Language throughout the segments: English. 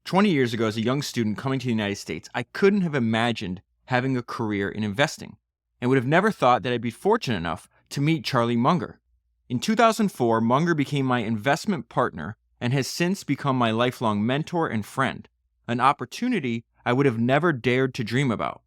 20 years ago, as a young student coming to the United States, I couldn't have imagined having a career in investing and would have never thought that I'd be fortunate enough to meet Charlie Munger. In 2004, Munger became my investment partner and has since become my lifelong mentor and friend, an opportunity I would have never dared to dream about.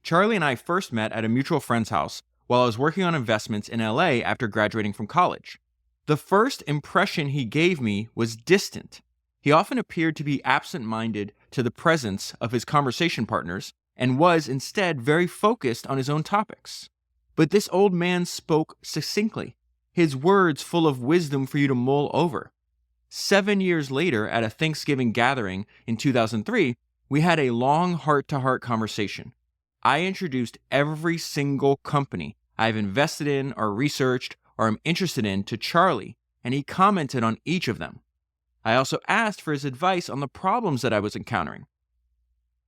Charlie and I first met at a mutual friend's house while I was working on investments in LA after graduating from college. The first impression he gave me was distant. He often appeared to be absent-minded to the presence of his conversation partners and was instead very focused on his own topics. But this old man spoke succinctly, his words full of wisdom for you to mull over. 7 years later, at a Thanksgiving gathering in 2003, we had a long heart-to-heart conversation. I introduced every single company I've invested in or researched or am interested in to Charlie, and he commented on each of them. I also asked for his advice on the problems that I was encountering.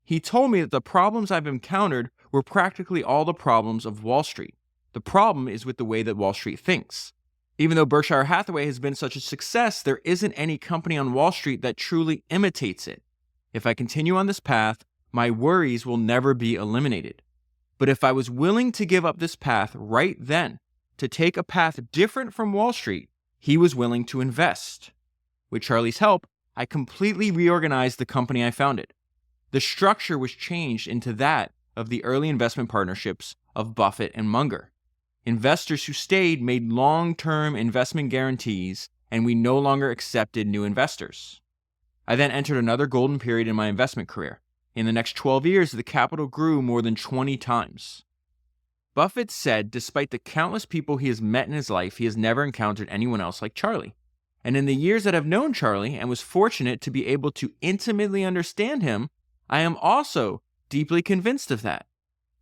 He told me that the problems I've encountered were practically all the problems of Wall Street. The problem is with the way that Wall Street thinks. Even though Berkshire Hathaway has been such a success, there isn't any company on Wall Street that truly imitates it. If I continue on this path, my worries will never be eliminated. But if I was willing to give up this path right then, to take a path different from Wall Street, he was willing to invest. With Charlie's help, I completely reorganized the company I founded. The structure was changed into that of the early investment partnerships of Buffett and Munger. Investors who stayed made long-term investment guarantees, and we no longer accepted new investors. I then entered another golden period in my investment career. In the next 12 years, the capital grew more than 20 times. Buffett said despite the countless people he has met in his life, he has never encountered anyone else like Charlie. And in the years that I've known Charlie and was fortunate to be able to intimately understand him, I am also deeply convinced of that.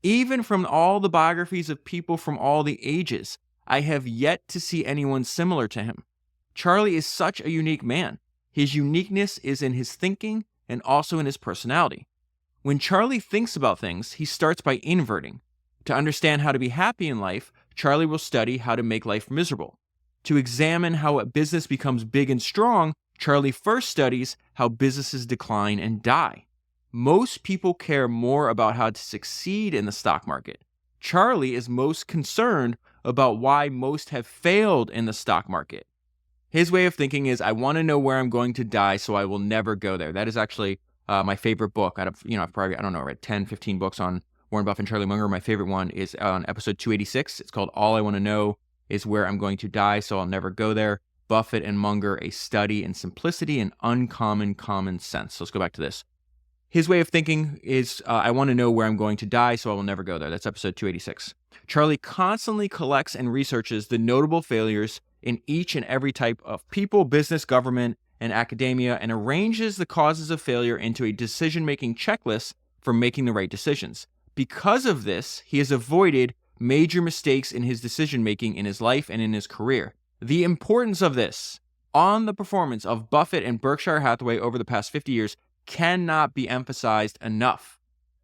Even from all the biographies of people from all the ages, I have yet to see anyone similar to him. Charlie is such a unique man. His uniqueness is in his thinking and also in his personality. When Charlie thinks about things, he starts by inverting. To understand how to be happy in life, Charlie will study how to make life miserable. To examine how a business becomes big and strong, Charlie first studies how businesses decline and die. Most people care more about how to succeed in the stock market. Charlie is most concerned about why most have failed in the stock market. His way of thinking is, I want to know where I'm going to die, so I will never go there. That is actually my favorite book. I've probably, read 10, 15 books on Warren Buffett and Charlie Munger. My favorite one is on episode 286. It's called All I Want to Know is Where I'm Going to Die, so I'll Never Go There. Buffett and Munger, a study in simplicity and uncommon common sense. So let's go back to this. His way of thinking is, I want to know where I'm going to die, so I will never go there. That's episode 286. Charlie constantly collects and researches the notable failures in each and every type of people, business, government, and academia, and arranges the causes of failure into a decision-making checklist for making the right decisions. Because of this, he has avoided major mistakes in his decision-making in his life and in his career. The importance of this on the performance of Buffett and Berkshire Hathaway over the past 50 years cannot be emphasized enough.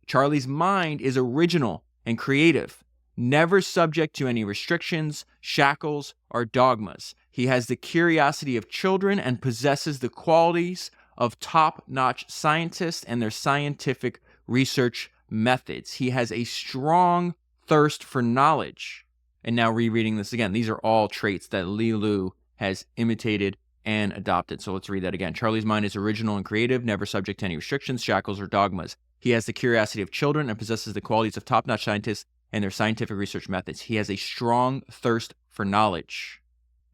Charlie's mind is original and creative, never subject to any restrictions, shackles, or dogmas. He has the curiosity of children and possesses the qualities of top-notch scientists and their scientific research methods. He has a strong thirst for knowledge. And now rereading this again, these are all traits that Li Lu has imitated and adopted. So let's read that again. Charlie's mind is original and creative, never subject to any restrictions, shackles, or dogmas. He has the curiosity of children and possesses the qualities of top-notch scientists and their scientific research methods. He has a strong thirst for knowledge.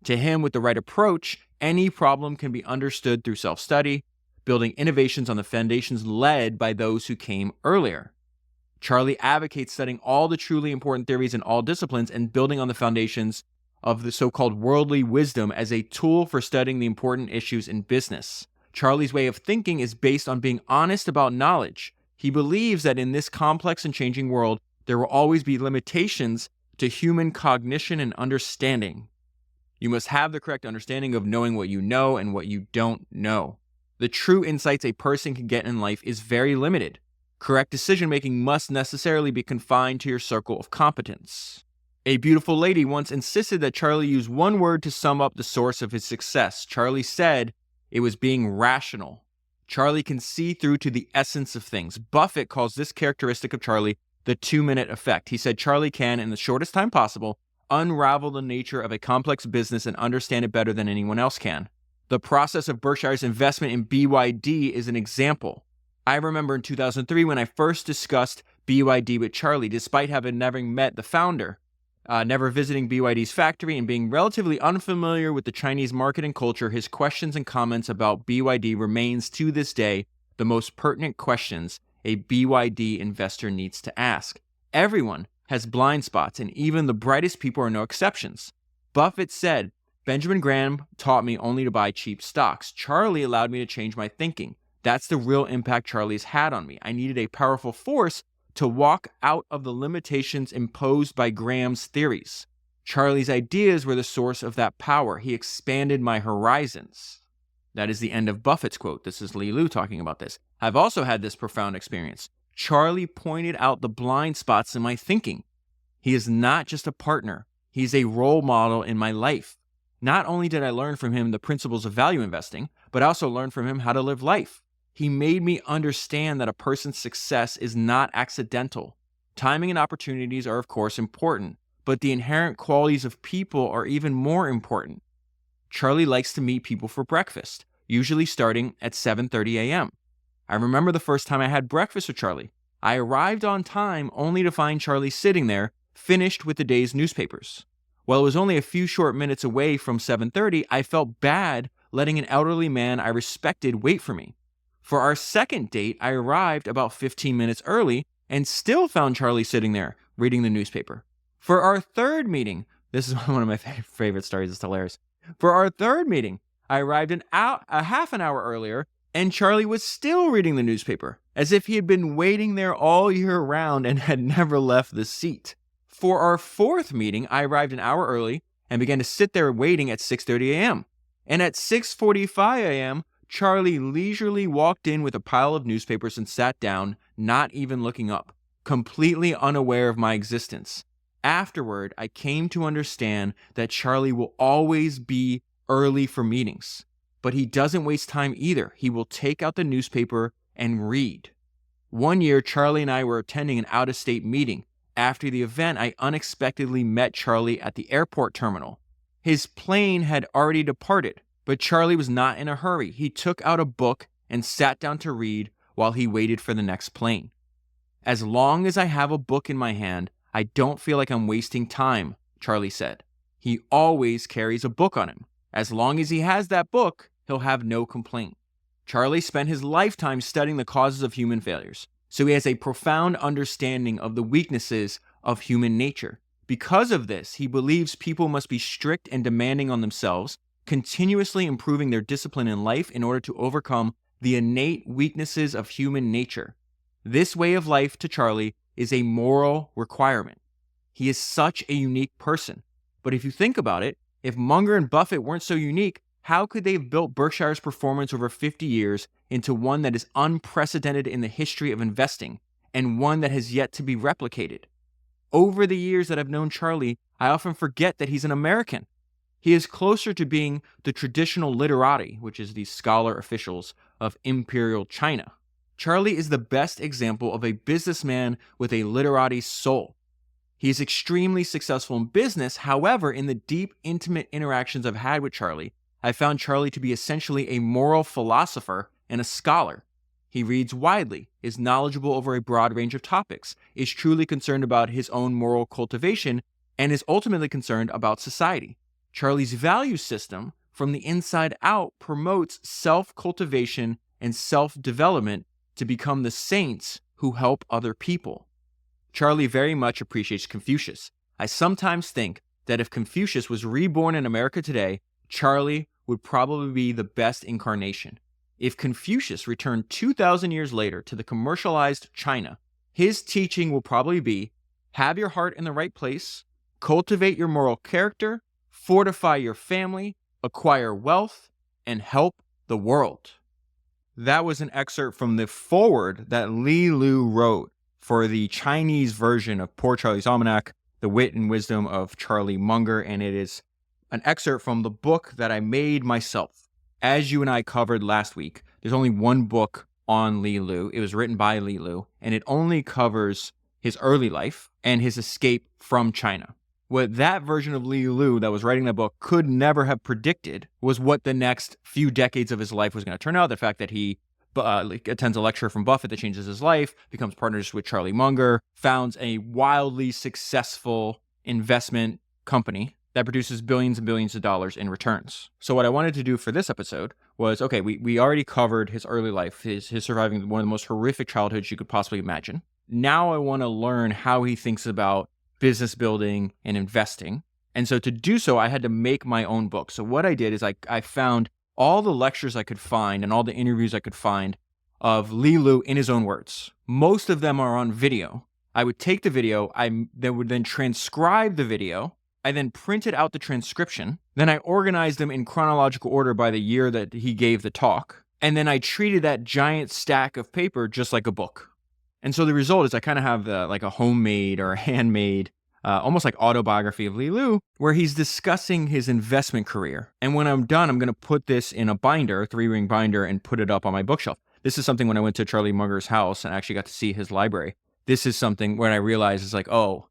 To him, with the right approach, any problem can be understood through self-study, building innovations on the foundations led by those who came earlier. Charlie advocates studying all the truly important theories in all disciplines and building on the foundations of the so-called worldly wisdom as a tool for studying the important issues in business. Charlie's way of thinking is based on being honest about knowledge. He believes that in this complex and changing world, there will always be limitations to human cognition and understanding. You must have the correct understanding of knowing what you know and what you don't know. The true insights a person can get in life is very limited. Correct decision-making must necessarily be confined to your circle of competence. A beautiful lady once insisted that Charlie use one word to sum up the source of his success. Charlie said it was being rational. Charlie can see through to the essence of things. Buffett calls this characteristic of Charlie the 2-minute effect. He said Charlie can, in the shortest time possible, unravel the nature of a complex business and understand it better than anyone else can. The process of Berkshire's investment in BYD is an example. I remember in 2003 when I first discussed BYD with Charlie, despite having never met the founder, never visiting BYD's factory, and being relatively unfamiliar with the Chinese market and culture, his questions and comments about BYD remains to this day the most pertinent questions a BYD investor needs to ask. Everyone has blind spots, and even the brightest people are no exceptions. Buffett said, "Benjamin Graham taught me only to buy cheap stocks. Charlie allowed me to change my thinking. That's the real impact Charlie's had on me. I needed a powerful force to walk out of the limitations imposed by Graham's theories. Charlie's ideas were the source of that power. He expanded my horizons." That is the end of Buffett's quote. This is Li Lu talking about this. I've also had this profound experience. Charlie pointed out the blind spots in my thinking. He is not just a partner. He's a role model in my life. Not only did I learn from him the principles of value investing, but I also learned from him how to live life. He made me understand that a person's success is not accidental. Timing and opportunities are, of course, important, but the inherent qualities of people are even more important. Charlie likes to meet people for breakfast, usually starting at 7:30 a.m. I remember the first time I had breakfast with Charlie. I arrived on time only to find Charlie sitting there, finished with the day's newspapers. While it was only a few short minutes away from 7:30, I felt bad letting an elderly man I respected wait for me. For our second date, I arrived about 15 minutes early and still found Charlie sitting there, reading the newspaper. For our third meeting, this is one of my favorite stories, it's hilarious. For our third meeting, I arrived a half an hour earlier, and Charlie was still reading the newspaper, as if he had been waiting there all year round and had never left the seat. For our fourth meeting, I arrived an hour early and began to sit there waiting at 6:30 a.m. And at 6:45 a.m., Charlie leisurely walked in with a pile of newspapers and sat down, not even looking up, completely unaware of my existence. Afterward, I came to understand that Charlie will always be early for meetings, but he doesn't waste time either. He will take out the newspaper and read. One year, Charlie and I were attending an out-of-state meeting. After the event, I unexpectedly met Charlie at the airport terminal. His plane had already departed, but Charlie was not in a hurry. He took out a book and sat down to read while he waited for the next plane. "As long as I have a book in my hand, I don't feel like I'm wasting time," Charlie said. He always carries a book on him. As long as he has that book, he'll have no complaint. Charlie spent his lifetime studying the causes of human failures, so he has a profound understanding of the weaknesses of human nature. Because of this, he believes people must be strict and demanding on themselves, continuously improving their discipline in life in order to overcome the innate weaknesses of human nature. This way of life, to Charlie, is a moral requirement. He is such a unique person. But if you think about it, if Munger and Buffett weren't so unique, how could they have built Berkshire's performance over 50 years into one that is unprecedented in the history of investing and one that has yet to be replicated? Over the years that I've known Charlie, I often forget that he's an American. He is closer to being the traditional literati, which is the scholar officials of Imperial China. Charlie is the best example of a businessman with a literati soul. He is extremely successful in business. However, in the deep, intimate interactions I've had with Charlie, I found Charlie to be essentially a moral philosopher and a scholar. He reads widely, is knowledgeable over a broad range of topics, is truly concerned about his own moral cultivation, and is ultimately concerned about society. Charlie's value system, from the inside out, promotes self-cultivation and self-development to become the saints who help other people. Charlie very much appreciates Confucius. I sometimes think that if Confucius was reborn in America today, Charlie would probably be the best incarnation. If Confucius returned 2,000 years later to the commercialized China, his teaching will probably be, have your heart in the right place, cultivate your moral character, fortify your family, acquire wealth, and help the world. That was an excerpt from the foreword that Li Lu wrote for the Chinese version of Poor Charlie's Almanack, The Wit and Wisdom of Charlie Munger, and it is an excerpt from the book that I made myself. As you and I covered last week, There's only one book on Li Lu. It was written by Li Lu, and it only covers his early life and his escape from China. What that version of Li Lu that was writing that book could never have predicted was what the next few decades of his life was going to turn out. The fact that he attends a lecture from Buffett that changes his life, becomes partners with Charlie Munger, founds a wildly successful investment company that produces billions and billions of dollars in returns. So what I wanted to do for this episode was, okay, we already covered his early life, his surviving one of the most horrific childhoods you could possibly imagine. Now I want to learn how he thinks about business building and investing. And so to do so, I had to make my own book. So what I did is I found all the lectures I could find and all the interviews I could find of Li Lu in his own words. Most of them are on video. I would take the video, would then transcribe the video. I then printed out the transcription. Then I organized them in chronological order by the year that he gave the talk. And then I treated that giant stack of paper just like a book. And so the result is I kind of have like a homemade or a handmade, almost like autobiography of Li Lu, where he's discussing his investment career. And when I'm done, I'm going to put this in a binder, a 3-ring binder, and put it up on my bookshelf. This is something when I went to Charlie Munger's house and actually got to see his library. This is something where I realized it's like, oh,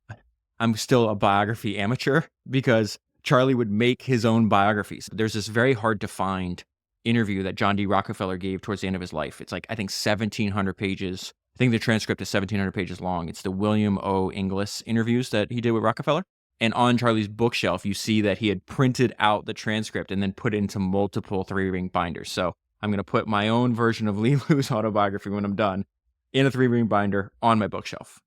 I'm still a biography amateur because Charlie would make his own biographies. There's this very hard to find interview that John D. Rockefeller gave towards the end of his life. It's like, I think 1,700 pages. I think the transcript is 1,700 pages long. It's the William O. Inglis interviews that he did with Rockefeller. And on Charlie's bookshelf, you see that he had printed out the transcript and then put it into multiple 3-ring binders. So I'm going to put my own version of Li Lu's autobiography when I'm done in a 3-ring binder on my bookshelf.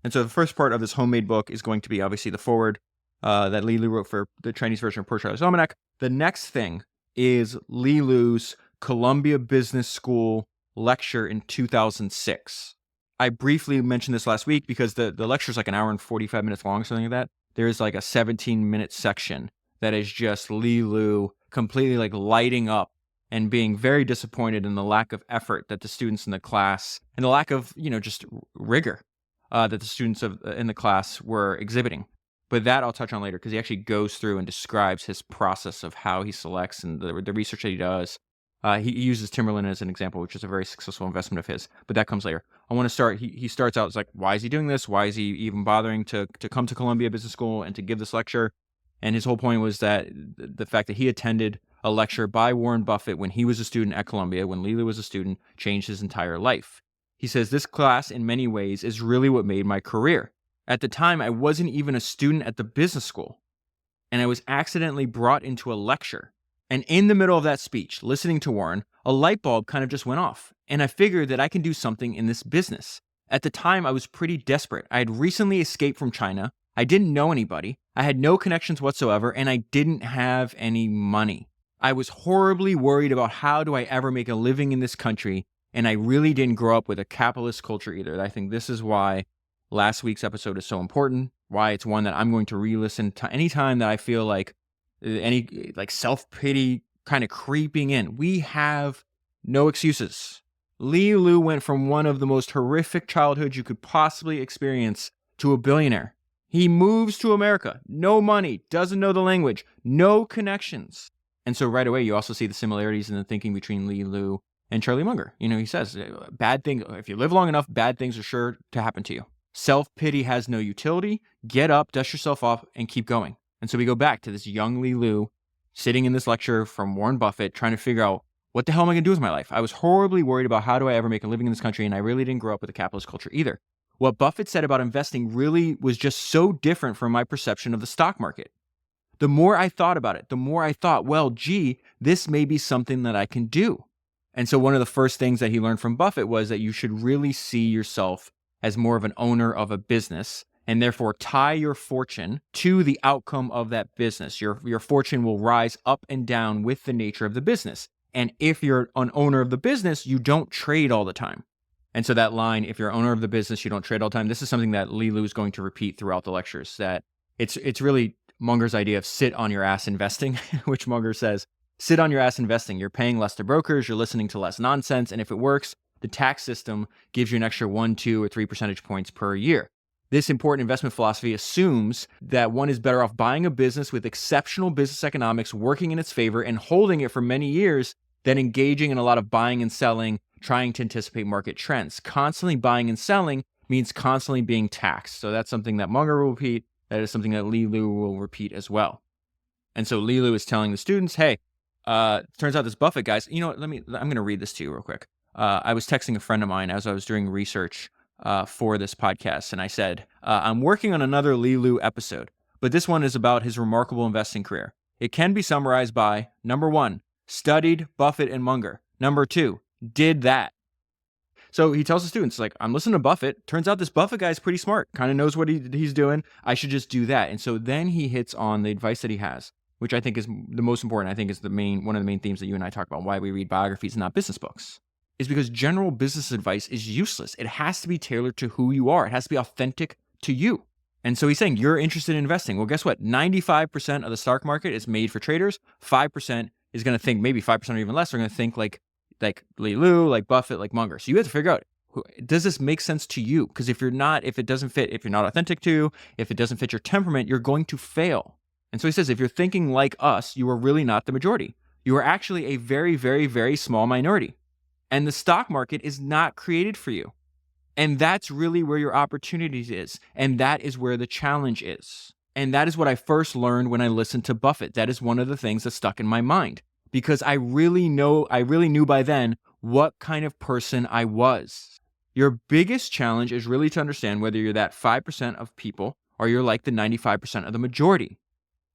And so the first part of this homemade book is going to be obviously the foreword that Li Lu wrote for the Chinese version of Poor Charlie's Almanack. The next thing is Li Lu's Columbia Business School lecture in 2006. I briefly mentioned this last week because the lecture is like an hour and 45 minutes long, something like that. There's like a 17-minute section that is just Li Lu completely like lighting up and being very disappointed in the lack of effort that the students in the class and the lack of, just rigor that the students in the class were exhibiting. But that I'll touch on later because he actually goes through and describes his process of how he selects and the research that he does. He uses Timberland as an example, which is a very successful investment of his, but that comes later. I want to start, he starts out, it's like, why is he doing this? Why is he even bothering to come to Columbia Business School and to give this lecture? And his whole point was that the fact that he attended a lecture by Warren Buffett when he was a student at Columbia, when Li Lu was a student, changed his entire life. He says, this class in many ways is really what made my career. At the time, I wasn't even a student at the business school, and I was accidentally brought into a lecture. And in the middle of that speech, listening to Warren, a light bulb kind of just went off. And I figured that I can do something in this business. At the time, I was pretty desperate. I had recently escaped from China. I didn't know anybody. I had no connections whatsoever, and I didn't have any money. I was horribly worried about how do I ever make a living in this country, and I really didn't grow up with a capitalist culture either. I think this is why last week's episode is so important, why it's one that I'm going to re-listen to anytime that I feel like any self-pity kind of creeping in. We have no excuses. Li Lu went from one of the most horrific childhoods you could possibly experience to a billionaire. He moves to America, no money, doesn't know the language, no connections. And so right away, you also see the similarities in the thinking between Li Lu and Charlie Munger. He says, bad things, if you live long enough, bad things are sure to happen to you. Self-pity has no utility. Get up, dust yourself off, and keep going. And so we go back to this young Li Lu sitting in this lecture from Warren Buffett trying to figure out, what the hell am I going to do with my life? I was horribly worried about how do I ever make a living in this country, and I really didn't grow up with a capitalist culture either. What Buffett said about investing really was just so different from my perception of the stock market. The more I thought about it, the more I thought, well, gee, this may be something that I can do. And so one of the first things that he learned from Buffett was that you should really see yourself as more of an owner of a business, and therefore tie your fortune to the outcome of that business. Your fortune will rise up and down with the nature of the business. And if you're an owner of the business, you don't trade all the time. And so that line, if you're an owner of the business, you don't trade all the time, this is something that Li Lu is going to repeat throughout the lectures, that it's really Munger's idea of sit on your ass investing, which Munger says, sit on your ass investing. You're paying less to brokers, you're listening to less nonsense, and if it works, the tax system gives you an extra 1, 2, or 3 percentage points per year. This important investment philosophy assumes that one is better off buying a business with exceptional business economics working in its favor and holding it for many years then engaging in a lot of buying and selling, trying to anticipate market trends. Constantly buying and selling means constantly being taxed. So that's something that Munger will repeat. That is something that Li Lu will repeat as well. And so Li Lu is telling the students, hey, turns out this Buffett guy's, I'm going to read this to you real quick. I was texting a friend of mine as I was doing research for this podcast, and I said, I'm working on another Li Lu episode, but this one is about his remarkable investing career. It can be summarized by, number 1, studied Buffett and Munger. Number 2, did that. So he tells the students, like, I'm listening to Buffett. Turns out this Buffett guy is pretty smart, kind of knows what he's doing. I should just do that. And so then he hits on the advice that he has, which I think is the most important. I think is one of the main themes that you and I talk about, why we read biographies and not business books, is because general business advice is useless. It has to be tailored to who you are. It has to be authentic to you. And so he's saying, you're interested in investing. Well, guess what? 95% of the stock market is made for traders. 5% is going to think, maybe 5% or even less, are going to think like Li Lu, like Buffett, like Munger. So you have to figure out, does this make sense to you? Because if it doesn't fit, if you're not authentic to you, if it doesn't fit your temperament, you're going to fail. And so he says, if you're thinking like us, you are really not the majority. You are actually a very, very, very small minority. And the stock market is not created for you. And that's really where your opportunities is. And that is where the challenge is. And that is what I first learned when I listened to Buffett. That is one of the things that stuck in my mind, because I really knew by then what kind of person I was. Your biggest challenge is really to understand whether you're that 5% of people or you're like the 95% of the majority.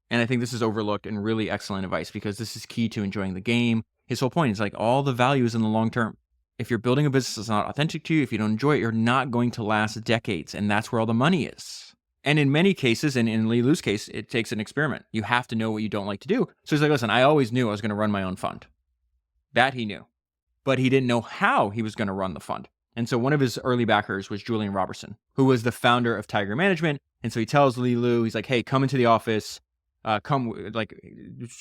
And I think this is overlooked and really excellent advice, because this is key to enjoying the game. His whole point is like all the value is in the long term. If you're building a business that's not authentic to you, if you don't enjoy it, you're not going to last decades. And that's where all the money is. And in many cases, and in Li Lu's case, it takes an experiment. You have to know what you don't like to do. So he's like, listen, I always knew I was going to run my own fund. That he knew. But he didn't know how he was going to run the fund. And so one of his early backers was Julian Robertson, who was the founder of Tiger Management. And so he tells Li Lu, he's like, hey, come into the office.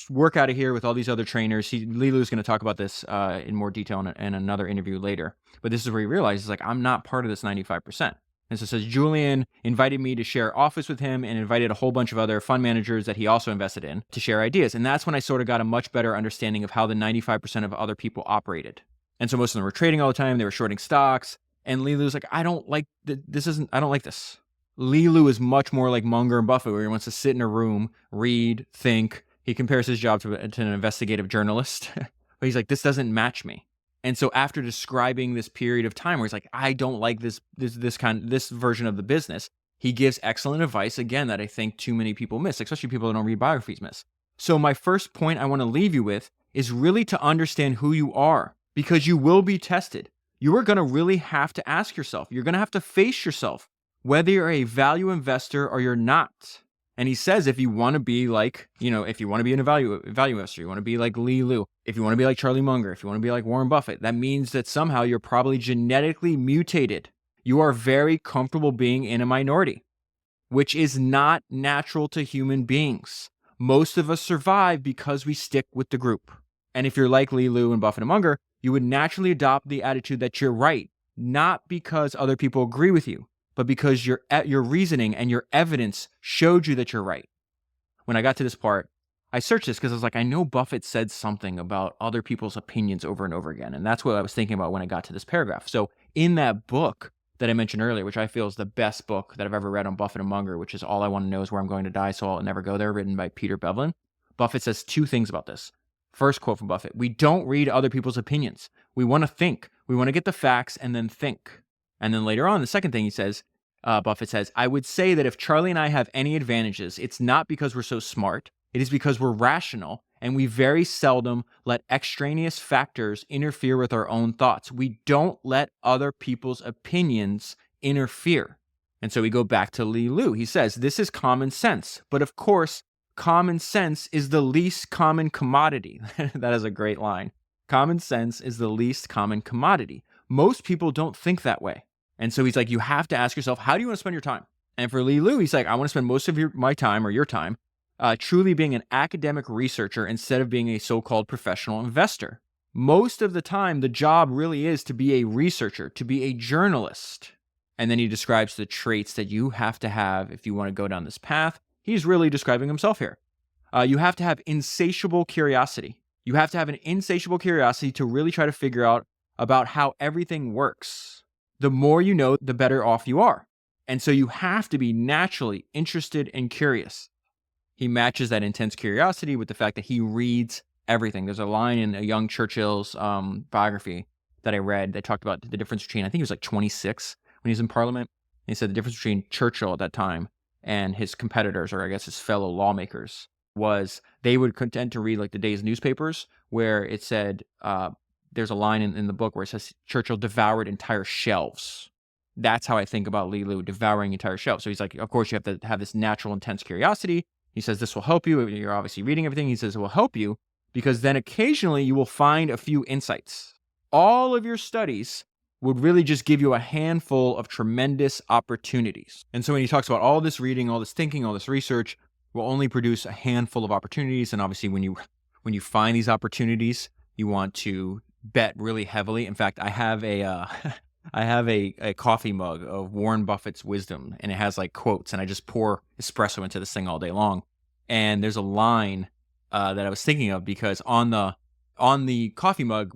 Work out of here with all these other trainers. Li Lu is going to talk about this in more detail in another interview later. But this is where he realizes, like, I'm not part of this 95%. And so it says, Julian invited me to share office with him and invited a whole bunch of other fund managers that he also invested in to share ideas. And that's when I sort of got a much better understanding of how the 95% of other people operated. And so most of them were trading all the time. They were shorting stocks. And Li Lu's like, I don't like this. Li Lu is much more like Munger and Buffett, where he wants to sit in a room, read, think. He compares his job to an investigative journalist. But he's like, this doesn't match me. And so after describing this period of time where he's like, I don't like this version of the business, he gives excellent advice, again, that I think too many people miss, especially people that don't read biographies miss. So my first point I want to leave you with is really to understand who you are, because you will be tested. You are going to really have to ask yourself. You're going to have to face yourself, whether you're a value investor or you're not. And he says, if you want to be like, if you want to be a value investor, you want to be like Li Lu, if you want to be like Charlie Munger, if you want to be like Warren Buffett, that means that somehow you're probably genetically mutated. You are very comfortable being in a minority, which is not natural to human beings. Most of us survive because we stick with the group. And if you're like Li Lu and Buffett and Munger, you would naturally adopt the attitude that you're right, not because other people agree with you, but because your reasoning and your evidence showed you that you're right. When I got to this part, I searched this because I was like, I know Buffett said something about other people's opinions over and over again. And that's what I was thinking about when I got to this paragraph. So in that book that I mentioned earlier, which I feel is the best book that I've ever read on Buffett and Munger, which is All I Want to Know is Where I'm Going to Die, So I'll Never Go There, written by Peter Bevelin, Buffett says two things about this. First quote from Buffett: we don't read other people's opinions. We want to think. We want to get the facts and then think. And then later on, the second thing he says, Buffett says, I would say that if Charlie and I have any advantages, it's not because we're so smart. It is because we're rational, and we very seldom let extraneous factors interfere with our own thoughts. We don't let other people's opinions interfere. And so we go back to Li Lu. He says, this is common sense. But of course, common sense is the least common commodity. That is a great line. Common sense is the least common commodity. Most people don't think that way. And so he's like, you have to ask yourself, how do you want to spend your time? And for Li Lu, he's like, I want to spend most of my time or your time truly being an academic researcher instead of being a so-called professional investor. Most of the time, the job really is to be a researcher, to be a journalist. And then he describes the traits that you have to have if you want to go down this path. He's really describing himself here. You have to have insatiable curiosity. You have to have an insatiable curiosity to really try to figure out about how everything works. The more you know, the better off you are. And so you have to be naturally interested and curious. He matches that intense curiosity with the fact that he reads everything. There's a line in a young Churchill's biography that I read that talked about the difference between, I think he was like 26 when he was in Parliament. And he said the difference between Churchill at that time and his competitors, or I guess his fellow lawmakers, was they would tend to read like the day's newspapers where it said, there's a line in the book where it says Churchill devoured entire shelves. That's how I think about Li Lu, devouring entire shelves. So he's like, of course, you have to have this natural, intense curiosity. He says this will help you. You're obviously reading everything. He says it will help you because then occasionally you will find a few insights. All of your studies would really just give you a handful of tremendous opportunities. And so when he talks about all this reading, all this thinking, all this research, will only produce a handful of opportunities. And obviously when you find these opportunities, you want to bet really heavily. In fact, I have a coffee mug of Warren Buffett's wisdom, and it has like quotes, and I just pour espresso into this thing all day long. And there's a line that I was thinking of because on the coffee mug,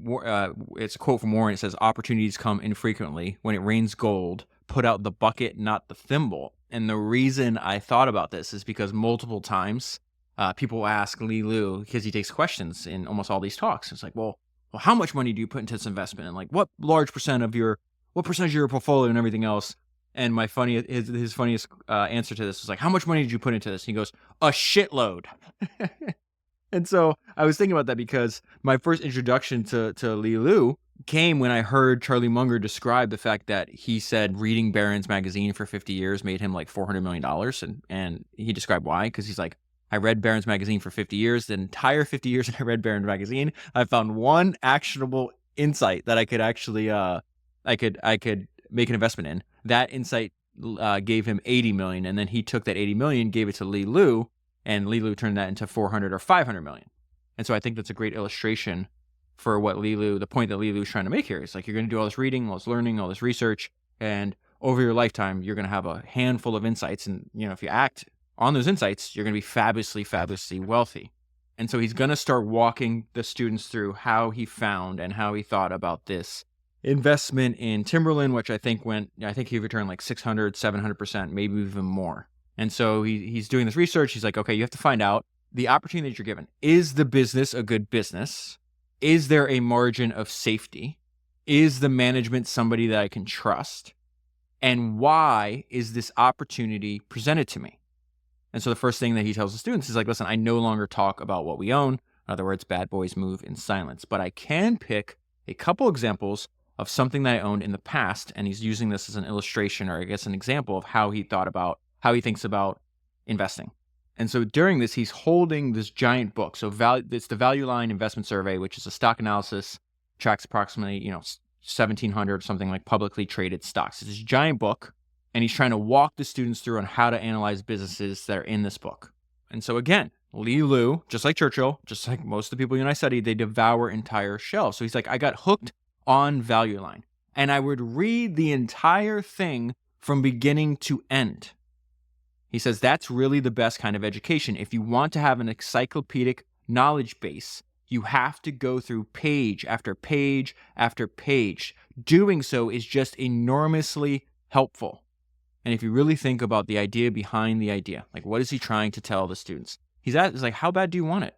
it's a quote from Warren. It says, "Opportunities come infrequently. When it rains gold, put out the bucket, not the thimble." And the reason I thought about this is because multiple times people ask Li Lu, because he takes questions in almost all these talks. It's like, well, how much money do you put into this investment? And like, what percentage of your portfolio and everything else? And his funniest answer to this was like, how much money did you put into this? And he goes, a shitload. And so I was thinking about that because my first introduction to Li Lu came when I heard Charlie Munger describe the fact that he said reading Barron's magazine for 50 years made him like $400 million. And he described why, because he's like, I read Barron's magazine for 50 years. The entire 50 years I read Barron's magazine, I found one actionable insight that I could actually, I could make an investment in. That insight gave him 80 million. And then he took that 80 million, gave it to Li Lu, and Li Lu turned that into 400 or 500 million. And so I think that's a great illustration for what the point that Li Lu is trying to make here. It's like, you're going to do all this reading, all this learning, all this research, and over your lifetime, you're going to have a handful of insights. And, if you act on those insights, you're going to be fabulously, fabulously wealthy. And so he's going to start walking the students through how he found and how he thought about this investment in Timberland, which I think he returned like 600, 700%, maybe even more. And so he's doing this research. He's like, okay, you have to find out the opportunity that you're given. Is the business a good business? Is there a margin of safety? Is the management somebody that I can trust? And why is this opportunity presented to me? And so the first thing that he tells the students is like, listen, I no longer talk about what we own. In other words, bad boys move in silence. But I can pick a couple examples of something that I owned in the past. And he's using this as an illustration, or I guess an example of how he thinks about investing. And so during this, he's holding this giant book. So it's the Value Line Investment Survey, which is a stock analysis, tracks approximately 1,700 something like publicly traded stocks. It's this giant book, and he's trying to walk the students through on how to analyze businesses that are in this book. And so again, Li Lu, just like Churchill, just like most of the people you and I studied, they devour entire shelves. So he's like, I got hooked on Value Line, and I would read the entire thing from beginning to end. He says that's really the best kind of education. If you want to have an encyclopedic knowledge base, you have to go through page after page after page. Doing so is just enormously helpful. And if you really think about the idea behind the idea, like what is he trying to tell the students? He's like, how bad do you want it?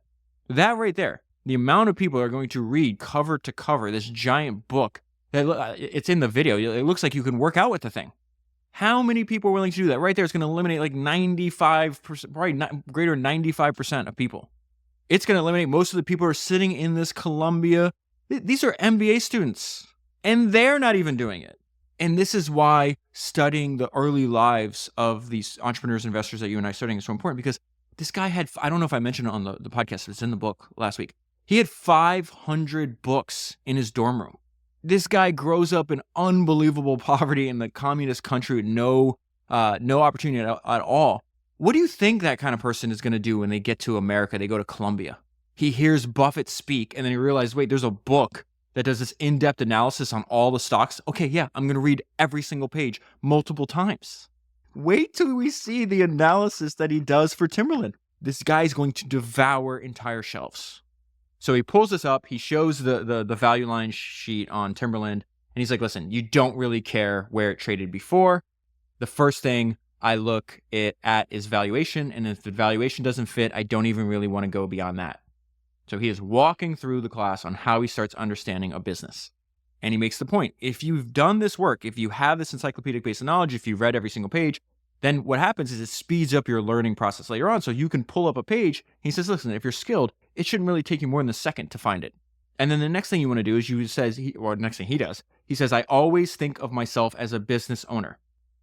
That right there, the amount of people are going to read cover to cover this giant book. It's in the video. It looks like you can work out with the thing. How many people are willing to do that? Right there, it's going to eliminate like 95%, probably greater than 95% of people. It's going to eliminate most of the people who are sitting in this Colombia. These are MBA students, and they're not even doing it. And this is why studying the early lives of these entrepreneurs, investors that you and I are studying is so important, because this guy had, I don't know if I mentioned it on the podcast, it's in the book last week. He had 500 books in his dorm room. This guy grows up in unbelievable poverty in the communist country with no opportunity at all. What do you think that kind of person is going to do when they get to America? They go to Colombia. He hears Buffett speak, and then he realizes, wait, there's a book that does this in-depth analysis on all the stocks. Okay, yeah, I'm going to read every single page multiple times. Wait till we see the analysis that he does for Timberland. This guy is going to devour entire shelves. So he pulls this up. He shows the value line sheet on Timberland. And he's like, listen, you don't really care where it traded before. The first thing I look at is valuation. And if the valuation doesn't fit, I don't even really want to go beyond that. So he is walking through the class on how he starts understanding a business. And he makes the point, if you've done this work, if you have this encyclopedic base of knowledge, if you've read every single page, then what happens is it speeds up your learning process later on. So you can pull up a page. He says, listen, if you're skilled, it shouldn't really take you more than a second to find it. And then the next thing you want to do is next thing he does, he says, I always think of myself as a business owner.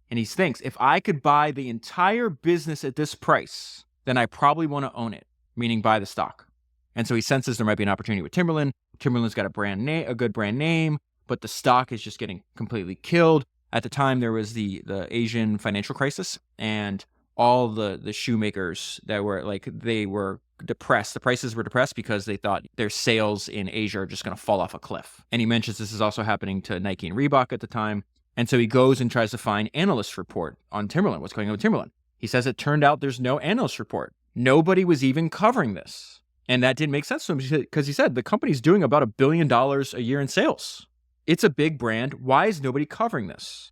And he thinks, if I could buy the entire business at this price, then I probably want to own it, meaning buy the stock. And so he senses there might be an opportunity with Timberland. Timberland's got a good brand name, but the stock is just getting completely killed. At the time, there was the Asian financial crisis, and all the shoemakers that were they were depressed. The prices were depressed because they thought their sales in Asia are just going to fall off a cliff. And he mentions this is also happening to Nike and Reebok at the time. And so he goes and tries to find analyst report on Timberland. What's going on with Timberland? He says it turned out there's no analyst report. Nobody was even covering this. And that didn't make sense to him because he said the company's doing about $1 billion a year in sales. It's a big brand. Why is nobody covering this?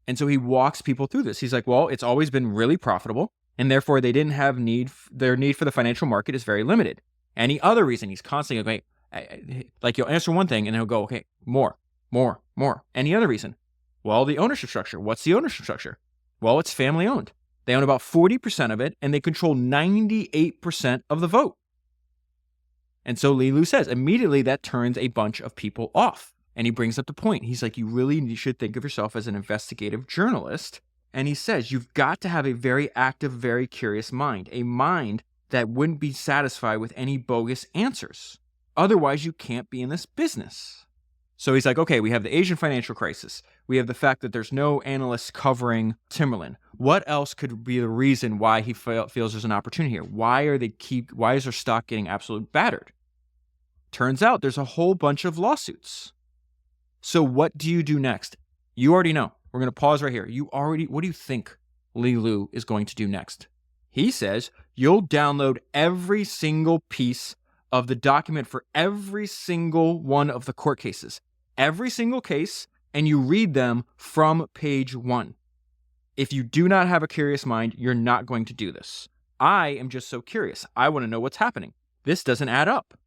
And so he walks people through this. He's like, well, it's always been really profitable, and therefore they didn't have their need for the financial market is very limited. Any other reason, he's constantly like you'll answer one thing and he'll go, okay, more. Any other reason? Well, the ownership structure. What's the ownership structure? Well, it's family owned. They own about 40% of it, and they control 98% of the vote. And so Li Lu says, immediately that turns a bunch of people off. And he brings up the point. He's like, you really should think of yourself as an investigative journalist. And he says, you've got to have a very active, very curious mind, a mind that wouldn't be satisfied with any bogus answers. Otherwise, you can't be in this business. So he's like, okay, we have the Asian financial crisis. We have the fact that there's no analysts covering Timberland. What else could be the reason why he feels there's an opportunity here? Why is their stock getting absolutely battered? Turns out there's a whole bunch of lawsuits. So what do you do next? You already know. We're going to pause right here. What do you think Li Lu is going to do next? He says, you'll download every single piece of the document for every single one of the court cases. Every single case, and you read them from page 1. If you do not have a curious mind, you're not going to do this. I am just so curious. I want to know what's happening. This doesn't add up.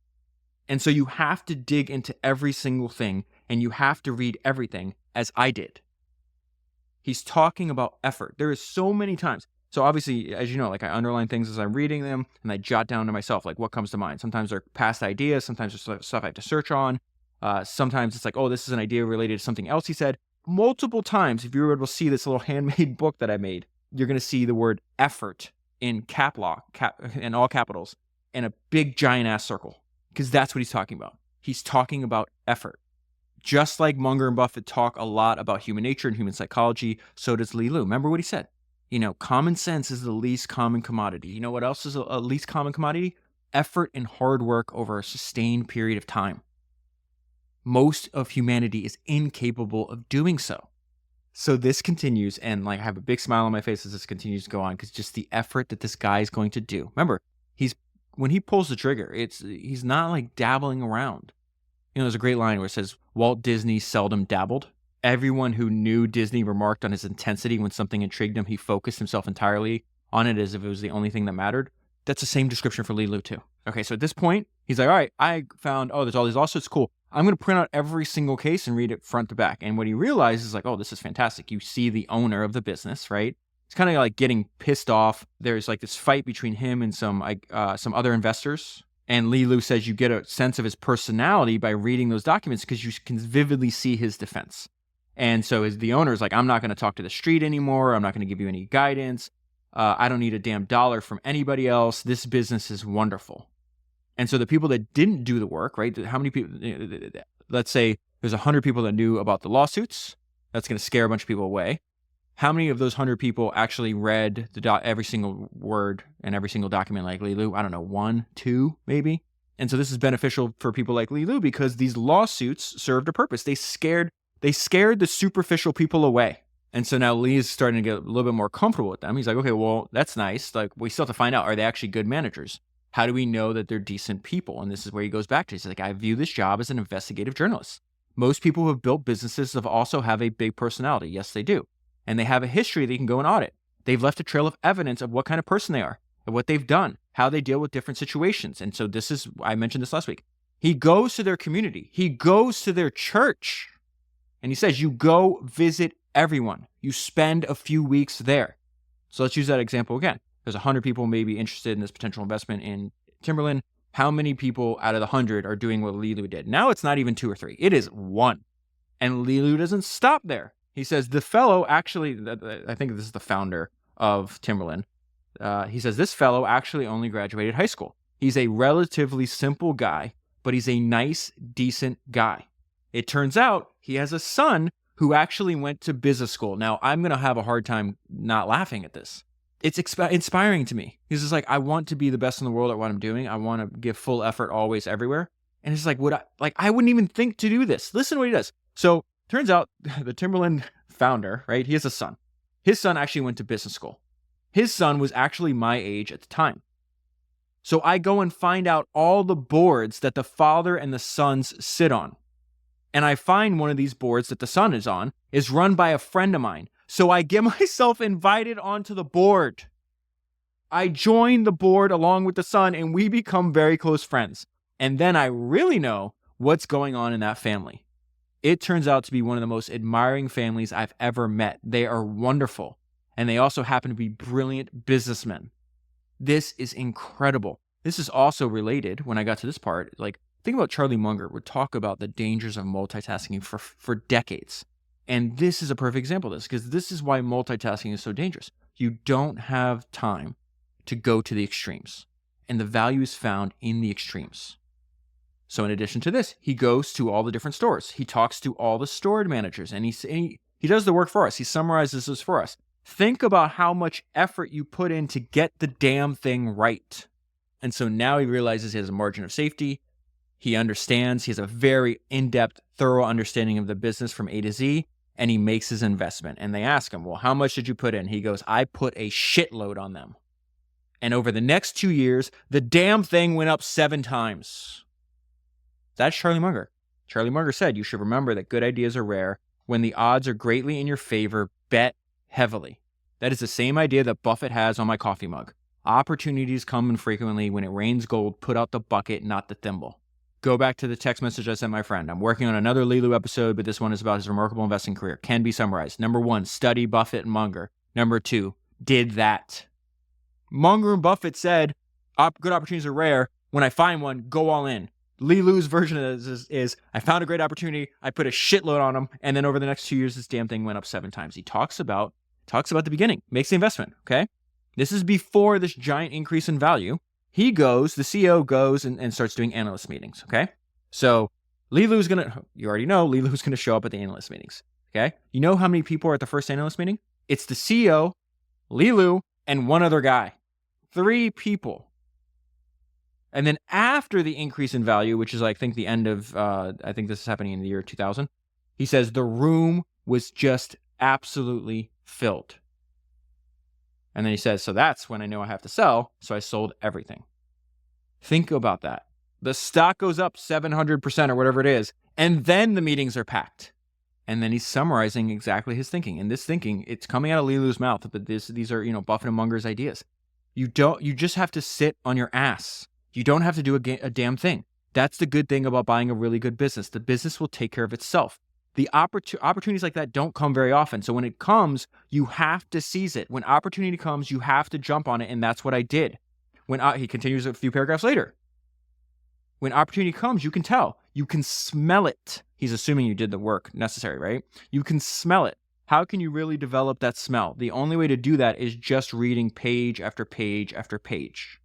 And so you have to dig into every single thing, and you have to read everything, as I did. He's talking about effort. There is so many times. So obviously, as you know, I underline things as I'm reading them, and I jot down to myself, what comes to mind. Sometimes they're past ideas. Sometimes there's stuff I have to search on. Sometimes it's this is an idea related to something else he said. Multiple times, if you were able to see this little handmade book that I made, you're going to see the word effort in in all capitals, in a big giant ass circle, because that's what he's talking about. He's talking about effort. Just like Munger and Buffett talk a lot about human nature and human psychology, so does Li Lu. Remember what he said? Common sense is the least common commodity. You know what else is a least common commodity? Effort and hard work over a sustained period of time. Most of humanity is incapable of doing so. So this continues, and I have a big smile on my face as this continues to go on, because just the effort that this guy is going to do. Remember, when he pulls the trigger, he's not dabbling around. There's a great line where it says, Walt Disney seldom dabbled. Everyone who knew Disney remarked on his intensity when something intrigued him. He focused himself entirely on it as if it was the only thing that mattered. That's the same description for Li Lu too. Okay, so at this point, he's like, all right, I found, there's all these lawsuits, cool. I'm going to print out every single case and read it front to back. And what he realizes is this is fantastic. You see the owner of the business, right? It's kind of getting pissed off. There's this fight between him and some other investors. And Li Lu says you get a sense of his personality by reading those documents because you can vividly see his defense. And so the owner is I'm not going to talk to the street anymore. I'm not going to give you any guidance. I don't need a damn dollar from anybody else. This business is wonderful. And so the people that didn't do the work, right? How many people, let's say there's 100 people that knew about the lawsuits. That's going to scare a bunch of people away. How many of those 100 people actually read every single word and every single document like Li Lu? I don't know, 1, 2, maybe. And so this is beneficial for people like Li Lu because these lawsuits served a purpose. They scared the superficial people away. And so now Lee is starting to get a little bit more comfortable with them. He's like, okay, well, that's nice. We still have to find out, are they actually good managers? How do we know that they're decent people? And this is where he goes back to. He's like, I view this job as an investigative journalist. Most people who have built businesses have also have a big personality. Yes, they do. And they have a history they can go and audit. They've left a trail of evidence of what kind of person they are and what they've done, how they deal with different situations. And so this is, I mentioned this last week. He goes to their community. He goes to their church. And he says, you go visit everyone. You spend a few weeks there. So let's use that example again. There's 100 people may be interested in this potential investment in timberland. How many people out of the 100 are doing what Lilu did? Now it's not even 2 or 3. It is 1. And Lilu doesn't stop there. He says, the fellow actually, I think this is the founder of Timberland. He says, this fellow actually only graduated high school. He's a relatively simple guy, but he's a nice, decent guy. It turns out he has a son who actually went to business school. Now, I'm going to have a hard time not laughing at this. It's inspiring to me. He's just like, I want to be the best in the world at what I'm doing. I want to give full effort always, everywhere. And it's like, I wouldn't even think to do this. Listen to what he does. So turns out the Timberland founder, right? He has a son. His son actually went to business school. His son was actually my age at the time. So I go and find out all the boards that the father and the sons sit on. And I find one of these boards that the son is on is run by a friend of mine. So I get myself invited onto the board. I join the board along with the son, and we become very close friends. And then I really know what's going on in that family. It turns out to be one of the most admiring families I've ever met. They are wonderful. And they also happen to be brilliant businessmen. This is incredible. This is also related, when I got to this part, like, think about Charlie Munger would talk about the dangers of multitasking for decades. And this is a perfect example of this, because this is why multitasking is so dangerous. You don't have time to go to the extremes. And the value is found in the extremes. So in addition to this, he goes to all the different stores. He talks to all the store managers, and he does the work for us. He summarizes this for us. Think about how much effort you put in to get the damn thing right. And so now he realizes he has a margin of safety. He understands. He has a very in-depth, thorough understanding of the business from A to Z, and he makes his investment. And they ask him, well, how much did you put in? He goes, I put a shitload on them. And over the next 2 years, the damn thing went up 7 times. That's Charlie Munger. Charlie Munger said, you should remember that good ideas are rare. When the odds are greatly in your favor, bet heavily. That is the same idea that Buffett has on my coffee mug. Opportunities come infrequently. When it rains gold, put out the bucket, not the thimble. Go back to the text message I sent my friend. I'm working on another Lilu episode, but this one is about his remarkable investing career. Can be summarized. Number 1, study Buffett and Munger. Number 2, did that. Munger and Buffett said, good opportunities are rare. When I find one, go all in. Lilu's version of this is I found a great opportunity, I put a shitload on them, and then over the next 2 years, this damn thing went up 7 times. He talks about the beginning, makes the investment, okay? This is before this giant increase in value. The CEO goes and starts doing analyst meetings, okay? So you already know Lilu's going to show up at the analyst meetings, okay? You know how many people are at the first analyst meeting? It's the CEO, Lilu, and one other guy. 3 people. And then after the increase in value, which is, I think, the end of, I think this is happening in the year 2000, he says the room was just absolutely filled. And then he says, so that's when I know I have to sell, so I sold everything. Think about that. The stock goes up 700% or whatever it is, and then the meetings are packed. And then he's summarizing exactly his thinking. And this thinking, it's coming out of Lilu's mouth, but these are, Buffett and Munger's ideas. You just have to sit on your ass. You don't have to do a damn thing. That's the good thing about buying a really good business. The business will take care of itself. The opportunities like that don't come very often. So when it comes, you have to seize it. When opportunity comes, you have to jump on it. And that's what I did. He continues a few paragraphs later. When opportunity comes, you can tell. You can smell it. He's assuming you did the work necessary, right? You can smell it. How can you really develop that smell? The only way to do that is just reading page after page after page.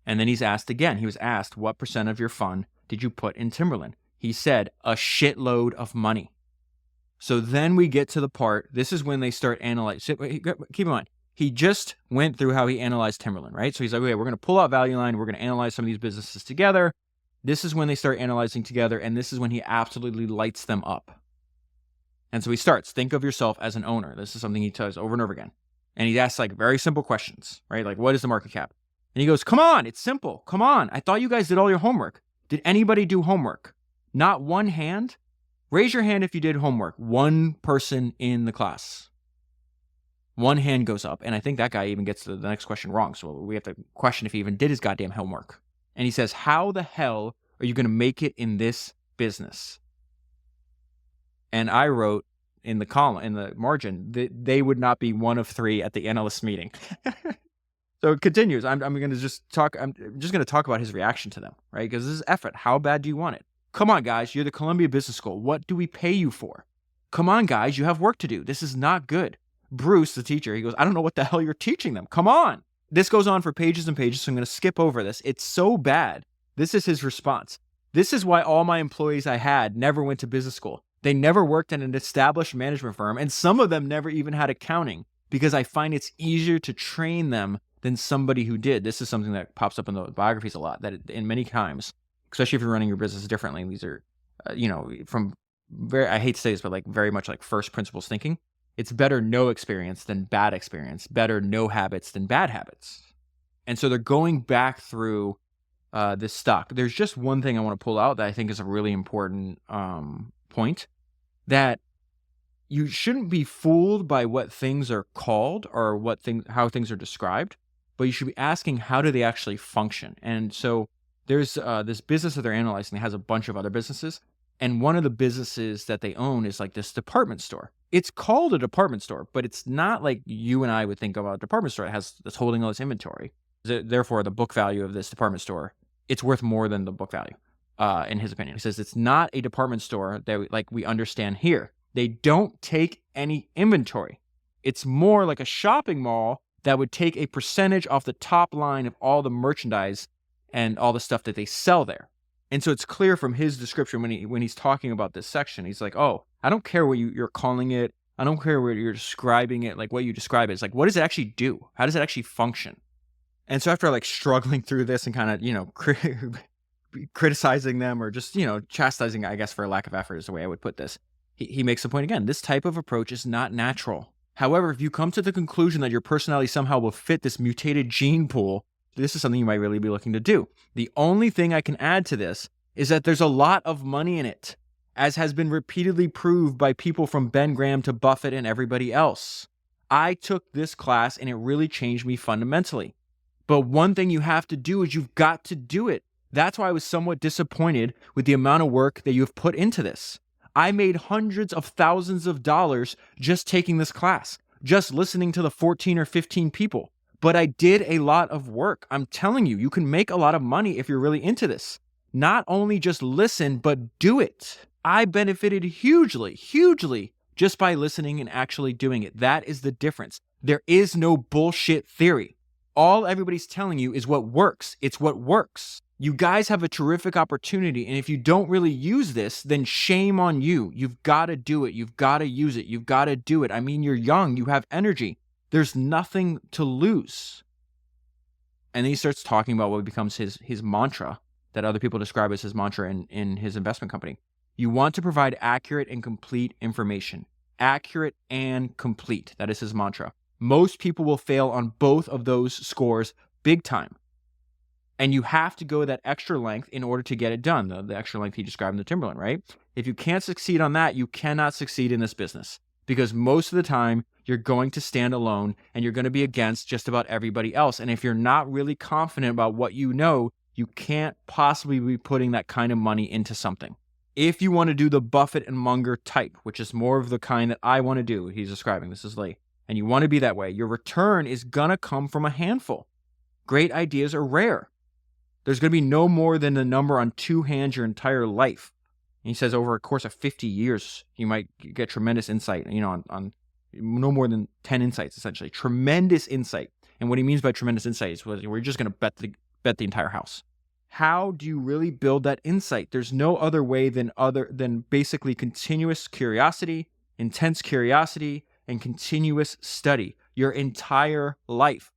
And then he's asked again. He was asked, what % of your fund did you put in Timberland? He said, a shitload of money. So then we get to the part, this is when they start analyzing. Keep in mind, he just went through how he analyzed Timberland, right? So he's like, okay, we're going to pull out value line. We're going to analyze some of these businesses together. This is when they start analyzing together. And this is when he absolutely lights them up. And so he starts, think of yourself as an owner. This is something he tells over and over again. And he asks like very simple questions, right? Like, what is the market cap? And he goes, come on, it's simple. Come on. I thought you guys did all your homework. Did anybody do homework? Not one hand? Raise your hand if you did homework. One person in the class. One hand goes up, and I think that guy even gets the next question wrong. So we have to question if he even did his goddamn homework. And he says, how the hell are you going to make it in this business? And I wrote in the column, in the margin, that they would not be one of three at the analyst meeting. So it continues. I'm going to just talk. I'm just going to talk about his reaction to them, right? Because this is effort. How bad do you want it? Come on, guys. You're the Columbia Business School. What do we pay you for? Come on, guys. You have work to do. This is not good. Bruce, the teacher, he goes, I don't know what the hell you're teaching them. Come on. This goes on for pages and pages, so I'm going to skip over this. It's so bad. This is his response. This is why all my employees I had never went to business school. They never worked at an established management firm, and some of them never even had accounting, because I find it's easier to train them than somebody who did. This is something that pops up in the biographies a lot, that in many times, especially if you're running your business differently, these are, from very, I hate to say this, but like very much like first principles thinking. It's better no experience than bad experience, better no habits than bad habits. And so they're going back through this stock. There's just one thing I want to pull out that I think is a really important point, that you shouldn't be fooled by what things are called or how things are described, but you should be asking, how do they actually function? And so there's this business that they're analyzing that has a bunch of other businesses. And one of the businesses that they own is like this department store. It's called a department store, but it's not like you and I would think of a department store that's holding all this inventory. Therefore, the book value of this department store, it's worth more than the book value, in his opinion. He says it's not a department store that we understand here. They don't take any inventory. It's more like a shopping mall that would take a percentage off the top line of all the merchandise and all the stuff that they sell there. And so it's clear from his description when he's talking about this section, he's like, oh, I don't care what you're calling it. I don't care what you're describing it, like what you describe it. It's like, what does it actually do? How does it actually function? And so after like struggling through this and kind of, criticizing them or just, chastising, I guess, for a lack of effort is the way I would put this. He makes the point again, this type of approach is not natural. However, if you come to the conclusion that your personality somehow will fit this mutated gene pool, this is something you might really be looking to do. The only thing I can add to this is that there's a lot of money in it, as has been repeatedly proved by people from Ben Graham to Buffett and everybody else. I took this class and it really changed me fundamentally. But one thing you have to do is you've got to do it. That's why I was somewhat disappointed with the amount of work that you have put into this. I made hundreds of thousands of dollars just taking this class, just listening to the 14 or 15 people. But I did a lot of work. I'm telling you, you can make a lot of money if you're really into this. Not only just listen, but do it. I benefited hugely just by listening and actually doing it. That is the difference. There is no bullshit theory. All everybody's telling you is what works. It's what works. You guys have a terrific opportunity, and if you don't really use this, then shame on you. You've got to do it. You've got to use it. You've got to do it. I mean, you're young. You have energy. There's nothing to lose. And then he starts talking about what becomes his mantra that other people describe as his mantra in his investment company. You want to provide accurate and complete information. Accurate and complete. That is his mantra. Most people will fail on both of those scores big time. And you have to go that extra length in order to get it done. The extra length he described in the Timberland, right? If you can't succeed on that, you cannot succeed in this business. Because most of the time, you're going to stand alone and you're going to be against just about everybody else. And if you're not really confident about what you know, you can't possibly be putting that kind of money into something. If you want to do the Buffett and Munger type, which is more of the kind that I want to do, he's describing, this is Lee, and you want to be that way, your return is going to come from a handful. Great ideas are rare. There's going to be no more than the number on two hands your entire life. And he says over a course of 50 years, you might get tremendous insight, on no more than 10 insights, essentially. Tremendous insight. And what he means by tremendous insight is where you're just going to bet the entire house. How do you really build that insight? There's no other way than basically continuous curiosity, intense curiosity, and continuous study your entire life.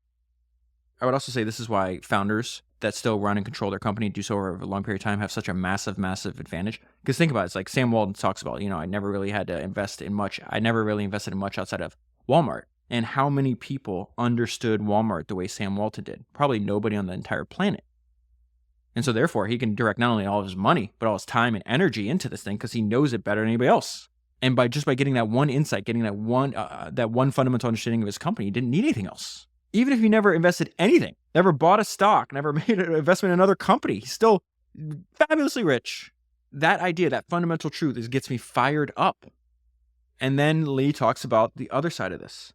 I would also say this is why founders that still run and control their company, do so over a long period of time, have such a massive advantage. Because think about it, it's like Sam Walton talks about, I never really had to invest in much. I never really invested in much outside of Walmart. And how many people understood Walmart the way Sam Walton did? Probably nobody on the entire planet. And so therefore, he can direct not only all of his money, but all his time and energy into this thing because he knows it better than anybody else. And by getting that one insight, getting that one fundamental understanding of his company, he didn't need anything else. Even if he never invested anything, never bought a stock, never made an investment in another company, he's still fabulously rich. That idea, that fundamental truth gets me fired up. And then Lee talks about the other side of this,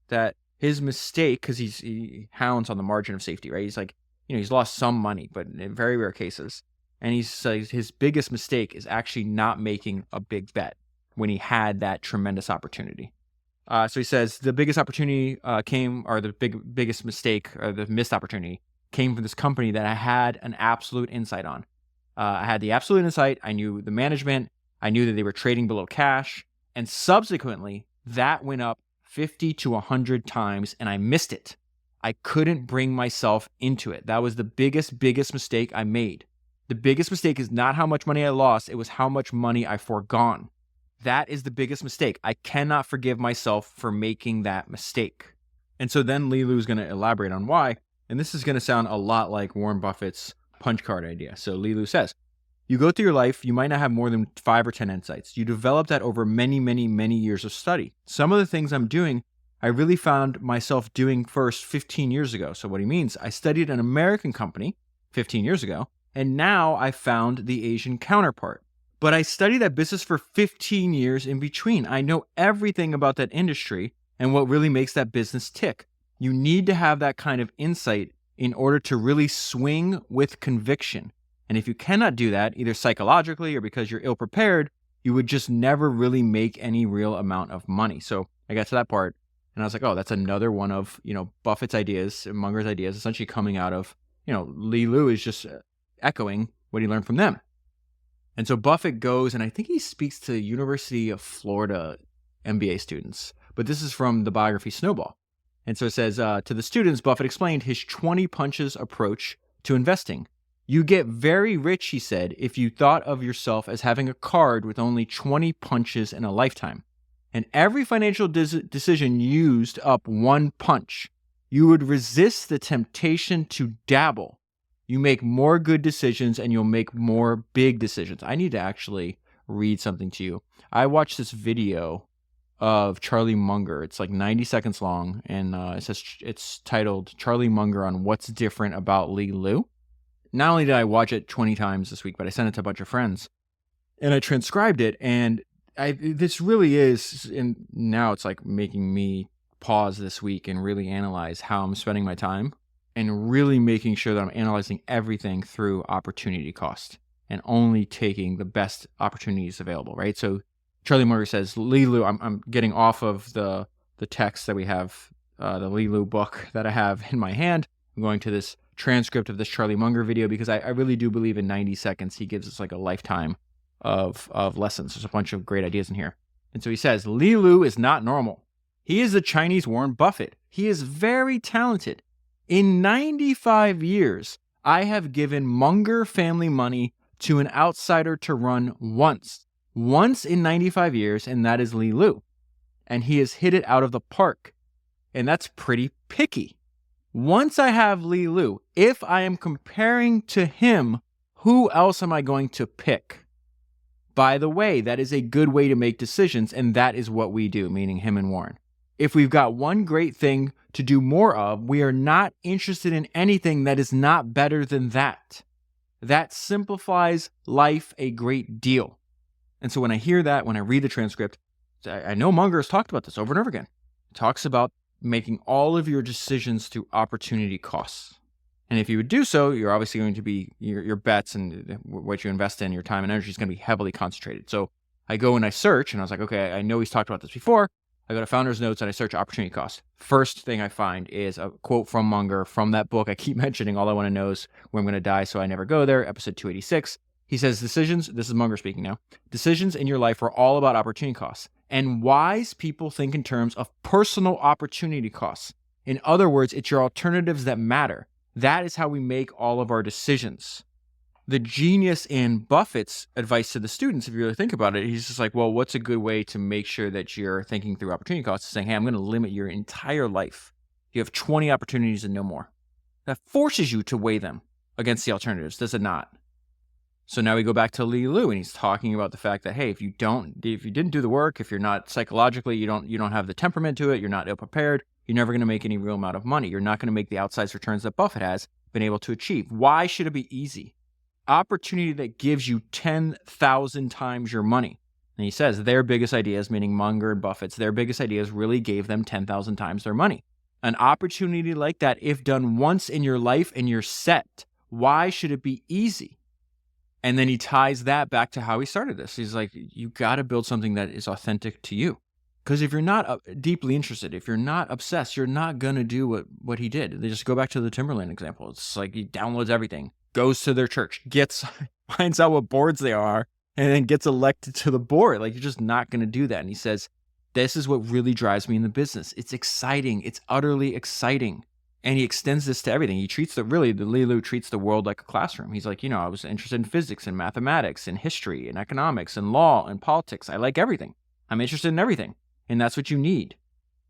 that his mistake, because he hounds on the margin of safety, right? He's like, he's lost some money, but in very rare cases. And he says his biggest mistake is actually not making a big bet when he had that tremendous opportunity. So he says the biggest opportunity biggest mistake or the missed opportunity came from this company that I had an absolute insight on. I had the absolute insight. I knew the management. I knew that they were trading below cash. And subsequently, that went up 50 to 100 times, and I missed it. I couldn't bring myself into it. That was the biggest mistake I made. The biggest mistake is not how much money I lost. It was how much money I forgone. That is the biggest mistake. I cannot forgive myself for making that mistake. And so then Lee Lu is going to elaborate on why. And this is going to sound a lot like Warren Buffett's punch card idea. So Lee Lu says, you go through your life, you might not have more than 5 or 10 insights. You develop that over many, many, many years of study. Some of the things I'm doing, I really found myself doing first 15 years ago. So what he means, I studied an American company 15 years ago, and now I found the Asian counterpart. But I studied that business for 15 years in between. I know everything about that industry and what really makes that business tick. You need to have that kind of insight in order to really swing with conviction. And if you cannot do that, either psychologically or because you're ill-prepared, you would just never really make any real amount of money. So I got to that part and I was like, oh, that's another one of, Buffett's ideas and Munger's ideas essentially coming out of, Lee Lu is just echoing what he learned from them. And so Buffett goes, and I think he speaks to University of Florida MBA students, but this is from the biography Snowball. And so it says, to the students, Buffett explained his 20 punches approach to investing. You get very rich, he said, if you thought of yourself as having a card with only 20 punches in a lifetime. And every financial decision used up one punch. You would resist the temptation to dabble. You make more good decisions and you'll make more big decisions. I need to actually read something to you. I watched this video of Charlie Munger. It's like 90 seconds long, and it's titled Charlie Munger on What's Different About Lee Lu. Not only did I watch it 20 times this week, but I sent it to a bunch of friends, and I transcribed it, and this really is, and now it's like making me pause this week and really analyze how I'm spending my time and really making sure that I'm analyzing everything through opportunity cost and only taking the best opportunities available, right? So Charlie Munger says, Lee Lu, I'm getting off of the text that we have, the Lee Lu book that I have in my hand. I'm going to this transcript of this Charlie Munger video because I really do believe in 90 seconds he gives us like a lifetime of lessons. There's a bunch of great ideas in here. And so he says, Lee Lu is not normal. He is the Chinese Warren Buffett. He is very talented. In 95 years, I have given Munger family money to an outsider to run once in 95 years, and that is Lee Lu. And he has hit it out of the park. And that's pretty picky. Once I have Lee Lu, if I am comparing to him, who else am I going to pick? By the way, that is a good way to make decisions, and that is what we do, meaning him and Warren. If we've got one great thing to do more of, we are not interested in anything that is not better than that. That simplifies life a great deal. And so when I hear that, when I read the transcript, I know Munger has talked about this over and over again. He talks about making all of your decisions through opportunity costs. And if you would do so, you're obviously going to be, your bets and what you invest in, your time and energy is going to be heavily concentrated. So I go and I search, and I was like, okay, I know he's talked about this before. I go to Founder's Notes and I search opportunity cost. First thing I find is a quote from Munger from that book I keep mentioning, All I Want to Know Is When I'm Going to Die So I Never Go There, episode 286. He says, decisions, this is Munger speaking now, decisions in your life are all about opportunity costs. And wise people think in terms of personal opportunity costs. In other words, it's your alternatives that matter. That is how we make all of our decisions. The genius in Buffett's advice to the students, if you really think about it, he's just like, well, what's a good way to make sure that you're thinking through opportunity costs? Saying, hey, I'm going to limit your entire life. You have 20 opportunities and no more. That forces you to weigh them against the alternatives, does it not? So now we go back to Li Lu, and he's talking about the fact that, hey, if you didn't do the work, if you're not psychologically, you don't have the temperament to it, you're not ill prepared, you're never going to make any real amount of money. You're not going to make the outsized returns that Buffett has been able to achieve. Why should it be easy? Opportunity that gives you 10,000 times your money. And he says their biggest ideas, meaning Munger and Buffett's, their biggest ideas really gave them 10,000 times their money. An opportunity like that, if done once in your life and you're set, why should it be easy? And then he ties that back to how he started this. He's like, you got to build something that is authentic to you. Because if you're not deeply interested, if you're not obsessed, you're not going to do what he did. They just go back to the Timberland example. It's like he downloads everything, goes to their church, finds out what boards they are, and then gets elected to the board. Like, you're just not going to do that. And he says, this is what really drives me in the business. It's exciting. It's utterly exciting. And he extends this to everything. He treats the Li Lu treats the world like a classroom. He's like, I was interested in physics and mathematics and history and economics and law and politics. I like everything. I'm interested in everything. And that's what you need.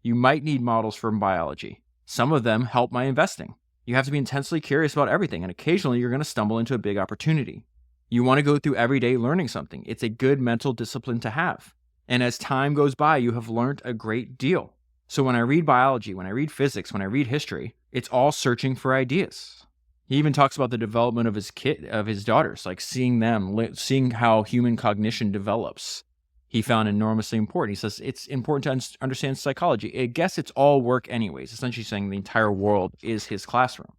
You might need models from biology. Some of them help my investing. You have to be intensely curious about everything. And occasionally you're going to stumble into a big opportunity. You want to go through every day learning something. It's a good mental discipline to have. And as time goes by, you have learned a great deal. So when I read biology, when I read physics, when I read history, it's all searching for ideas. He even talks about the development of his daughters, like seeing how human cognition develops. He found enormously important. He says it's important to understand psychology. I guess it's all work anyways, essentially saying the entire world is his classroom.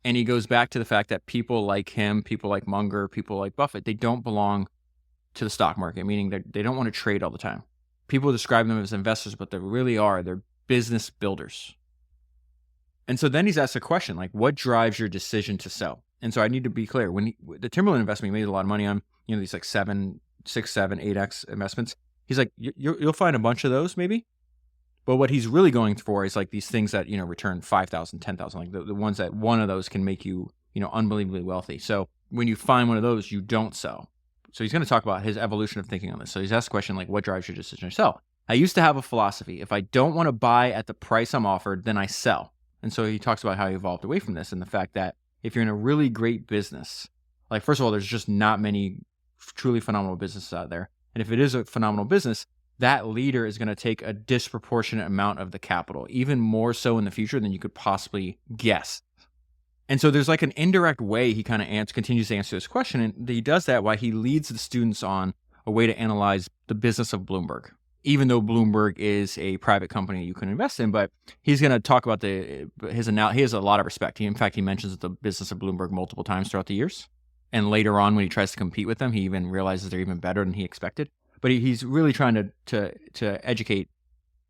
And he goes back to the fact that people like him, people like Munger, people like Buffett, they don't belong to the stock market, meaning that they don't want to trade all the time. People describe them as investors, but they really are. They're business builders. And so then he's asked a question, like, what drives your decision to sell? And so I need to be clear. When the Timberland investment, he made a lot of money on, these like 7, 6, 7, 8x investments. He's like, you'll find a bunch of those maybe. But what he's really going for is like these things that, return 5,000, 10,000, like the ones that one of those can make you, unbelievably wealthy. So when you find one of those, you don't sell. So he's going to talk about his evolution of thinking on this. So he's asked the question, like, what drives your decision to sell? I used to have a philosophy. If I don't want to buy at the price I'm offered, then I sell. And so he talks about how he evolved away from this and the fact that if you're in a really great business, like, first of all, there's just not many truly phenomenal businesses out there. And if it is a phenomenal business, that leader is going to take a disproportionate amount of the capital, even more so in the future than you could possibly guess. And so there's like an indirect way he kind of continues to answer this question. And he does that while he leads the students on a way to analyze the business of Bloomberg. Even though Bloomberg is a private company you can invest in, but he's going to talk about he has a lot of respect. In fact, he mentions the business of Bloomberg multiple times throughout the years. And later on, when he tries to compete with them, he even realizes they're even better than he expected. But he's really trying to educate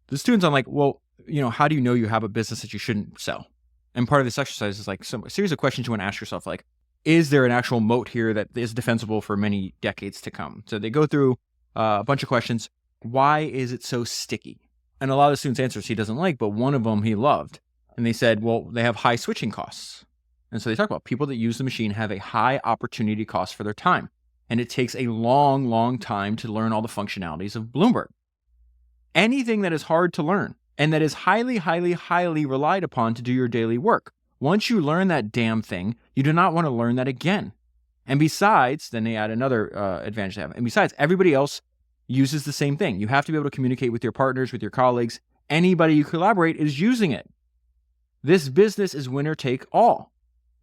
the students on, like, well, how do you know you have a business that you shouldn't sell? And part of this exercise is like a series of questions you want to ask yourself, like, is there an actual moat here that is defensible for many decades to come? So they go through a bunch of questions. Why is it so sticky? And a lot of the students' answers he doesn't like, but one of them he loved. And they said, well, they have high switching costs. And so they talk about people that use the machine have a high opportunity cost for their time. And it takes a long, long time to learn all the functionalities of Bloomberg. Anything that is hard to learn and that is highly, highly, highly relied upon to do your daily work. Once you learn that damn thing, you do not want to learn that again. And besides, then they add another advantage they have. And besides, everybody else uses the same thing. You have to be able to communicate with your partners, with your colleagues. Anybody you collaborate is using it. This business is winner take all.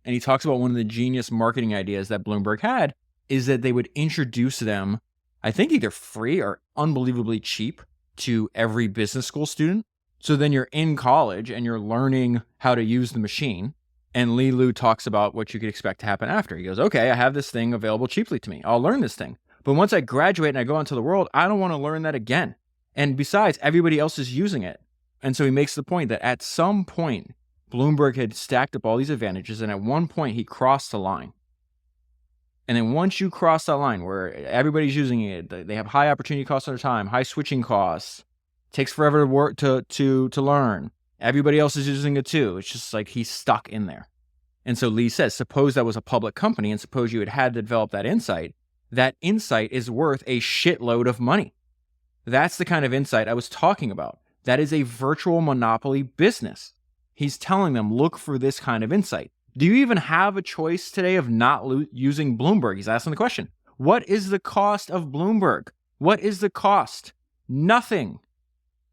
And he talks about one of the genius marketing ideas that Bloomberg had is that they would introduce them, I think either free or unbelievably cheap, to every business school student. So then you're in college and you're learning how to use the machine. And Li Lu talks about what you could expect to happen after. He goes, okay, I have this thing available cheaply to me. I'll learn this thing. But once I graduate and I go into the world, I don't want to learn that again. And besides, everybody else is using it. And so he makes the point that at some point, Bloomberg had stacked up all these advantages. And at one point, he crossed the line. And then once you cross that line where everybody's using it, they have high opportunity costs of their time, high switching costs, takes forever to work to learn. Everybody else is using it too. It's just like he's stuck in there. And so Lee says, suppose that was a public company and suppose you had to develop that insight is worth a shitload of money. That's the kind of insight I was talking about. That is a virtual monopoly business. He's telling them, look for this kind of insight. Do you even have a choice today of not using Bloomberg? He's asking the question. What is the cost of Bloomberg? What is the cost? Nothing.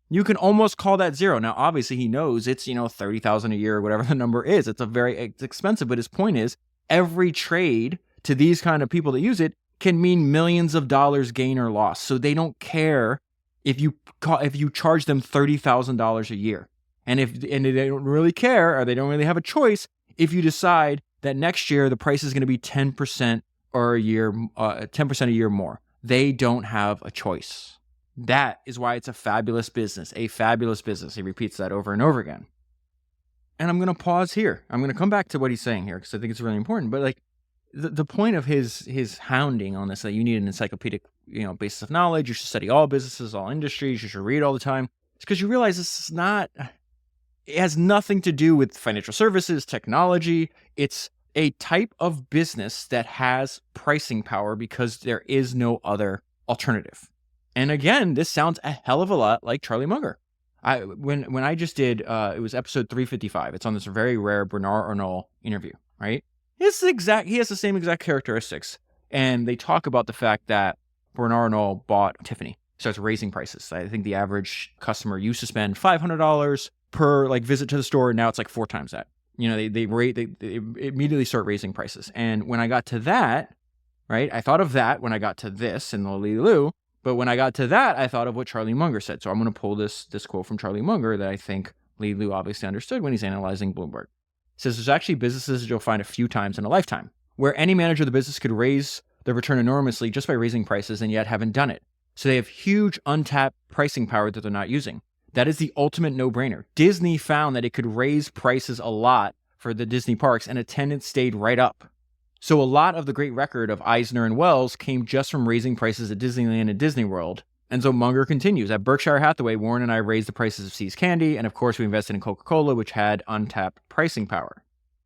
You can almost call that zero. Now, obviously, he knows it's, $30,000 a year or whatever the number is. It's expensive, but his point is every trade to these kind of people that use it can mean millions of dollars gain or loss. So they don't care if you charge them $30,000 a year. And they don't really care, or they don't really have a choice if you decide that next year the price is going to be 10% or a year, 10% a year more. They don't have a choice. That is why it's a fabulous business, a fabulous business. He repeats that over and over again. And I'm going to pause here. I'm going to come back to what he's saying here because I think it's really important. But the point of his hounding on this, that you need an encyclopedic, basis of knowledge, you should study all businesses, all industries, you should read all the time. It's because you realize it has nothing to do with financial services, technology. It's a type of business that has pricing power because there is no other alternative. And again, this sounds a hell of a lot like Charlie Munger. When I just did, it was episode 355. It's on this very rare Bernard Arnault interview, right? He has the same exact characteristics. And they talk about the fact that Bernard Arnault bought Tiffany. Starts raising prices. I think the average customer used to spend $500 per visit to the store. Now it's 4 times that. They immediately start raising prices. And when I got to that, right, I thought of that when I got to this in the Lee Lu. But when I got to that, I thought of what Charlie Munger said. So I'm going to pull this quote from Charlie Munger that I think Lee Lu obviously understood when he's analyzing Bloomberg. He says, there's actually businesses that you'll find a few times in a lifetime where any manager of the business could raise their return enormously just by raising prices and yet haven't done it. So they have huge untapped pricing power that they're not using. That is the ultimate no-brainer. Disney found that it could raise prices a lot for the Disney parks and attendance stayed right up. So a lot of the great record of Eisner and Wells came just from raising prices at Disneyland and Disney World. And so Munger continues. At Berkshire Hathaway, Warren and I raised the prices of See's Candy, and of course we invested in Coca-Cola, which had untapped pricing power.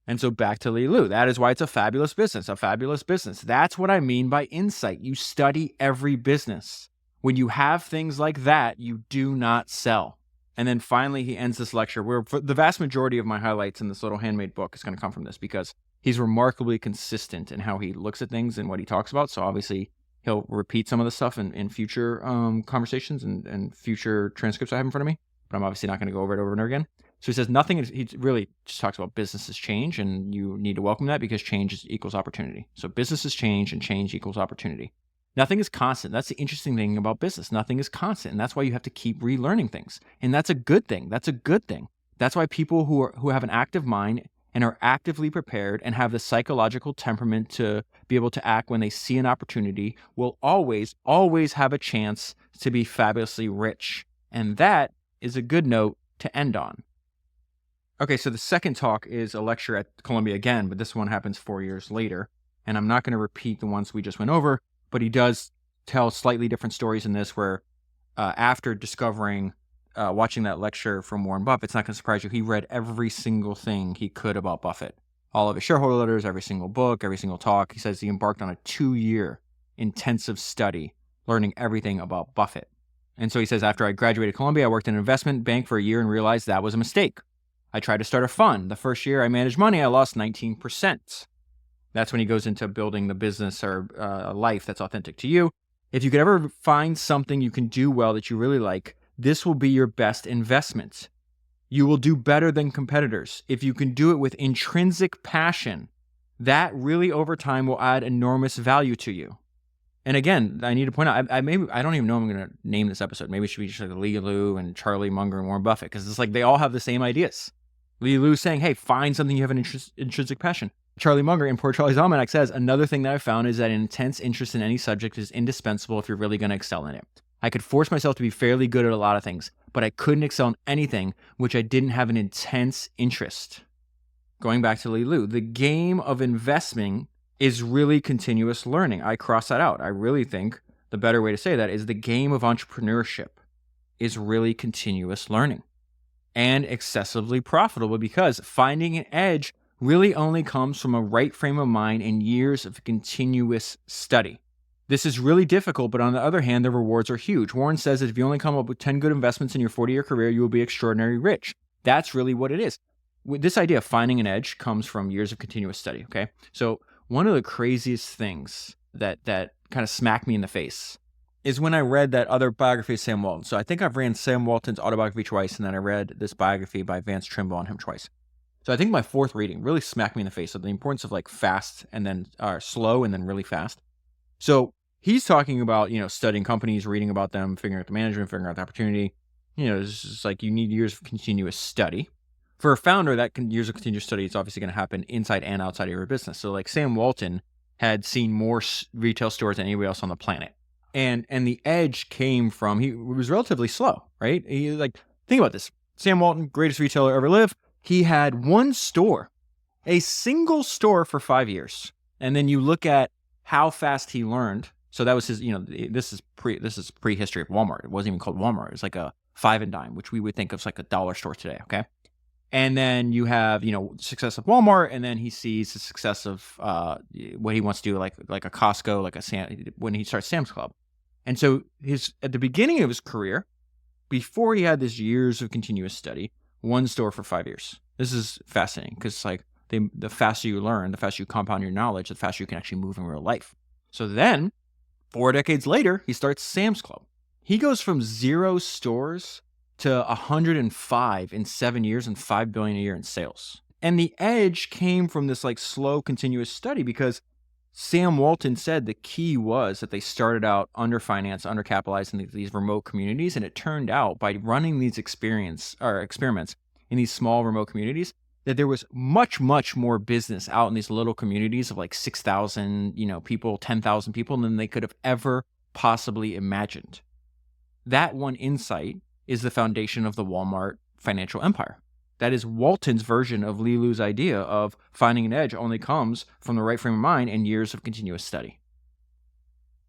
And so back to Lee Lu. That is why it's a fabulous business, a fabulous business. That's what I mean by insight. You study every business. When you have things like that, you do not sell. And then finally, he ends this lecture where the vast majority of my highlights in this little handmade book is going to come from this because he's remarkably consistent in how he looks at things and what he talks about. So obviously, he'll repeat some of the stuff in future conversations and future transcripts I have in front of me. But I'm obviously not going to go over it over and over again. So he says he really just talks about businesses change, and you need to welcome that because change equals opportunity. So businesses change and change equals opportunity. Nothing is constant. That's the interesting thing about business. Nothing is constant. And that's why you have to keep relearning things. And that's a good thing. That's a good thing. That's why people who have an active mind and are actively prepared and have the psychological temperament to be able to act when they see an opportunity will always, always have a chance to be fabulously rich. And that is a good note to end on. Okay, so the second talk is a lecture at Colombia again, but this one happens 4 years later. And I'm not going to repeat the ones we just went over, but he does tell slightly different stories in this where after discovering, watching that lecture from Warren Buffett, it's not going to surprise you, he read every single thing he could about Buffett. All of his shareholder letters, every single book, every single talk. He says he embarked on a 2-year intensive study, learning everything about Buffett. And so he says, after I graduated Columbia, I worked in an investment bank for a year and realized that was a mistake. I tried to start a fund. The first year I managed money, I lost 19%. That's when he goes into building the business or a life that's authentic to you. If you could ever find something you can do well that you really like, this will be your best investment. You will do better than competitors. If you can do it with intrinsic passion, that really over time will add enormous value to you. And again, I need to point out, I don't even know I'm going to name this episode. Maybe it should be just like Lee Lu and Charlie Munger and Warren Buffett, because it's like they all have the same ideas. Lee Lu saying, hey, find something you have an intrinsic passion. Charlie Munger in Poor Charlie's Almanack says, another thing that I found is that an intense interest in any subject is indispensable if you're really going to excel in it. I could force myself to be fairly good at a lot of things, but I couldn't excel in anything which I didn't have an intense interest. Going back to Lee Lu, the game of investing is really continuous learning. I cross that out. I really think the better way to say that is the game of entrepreneurship is really continuous learning and excessively profitable because finding an edge really only comes from a right frame of mind and years of continuous study. This is really difficult, but on the other hand, the rewards are huge. Warren says that if you only come up with 10 good investments in your 40-year career, you will be extraordinarily rich. That's really what it is. This idea of finding an edge comes from years of continuous study, okay? So one of the craziest things that kind of smacked me in the face is when I read that other biography of Sam Walton. So I think I've read Sam Walton's autobiography twice, and then I read this biography by Vance Trimble on him twice. So I think my fourth reading really smacked me in the face of the importance of like fast and then slow and then really fast. So he's talking about, studying companies, reading about them, figuring out the management, figuring out the opportunity. It's just like you need years of continuous study. For a founder, that years of continuous study is obviously going to happen inside and outside of your business. So like Sam Walton had seen more retail stores than anybody else on the planet. And the edge came from, he was relatively slow, right? Think about this. Sam Walton, greatest retailer ever lived. He had one store, a single store for 5 years. And then you look at how fast he learned. So that was his, this is pre-history of Walmart. It wasn't even called Walmart. It was like a five and dime, which we would think of as like a dollar store today, okay? And then you have, success of Walmart, and then he sees the success of what he wants to do, like a Costco, when he starts Sam's Club. And so at the beginning of his career, before he had this years of continuous study, one store for 5 years. This is fascinating because the faster you learn, the faster you compound your knowledge, the faster you can actually move in real life. So then 4 decades later, he starts Sam's Club. He goes from 0 stores to 105 in 7 years and $5 billion a year in sales. And the edge came from this slow, continuous study because Sam Walton said the key was that they started out underfinanced, undercapitalized in these remote communities. And it turned out by running these experiments in these small remote communities, that there was much, much more business out in these little communities of 6,000, people, 10,000 people than they could have ever possibly imagined. That one insight is the foundation of the Walmart financial empire. That is Walton's version of Li Lu's idea of finding an edge only comes from the right frame of mind and years of continuous study.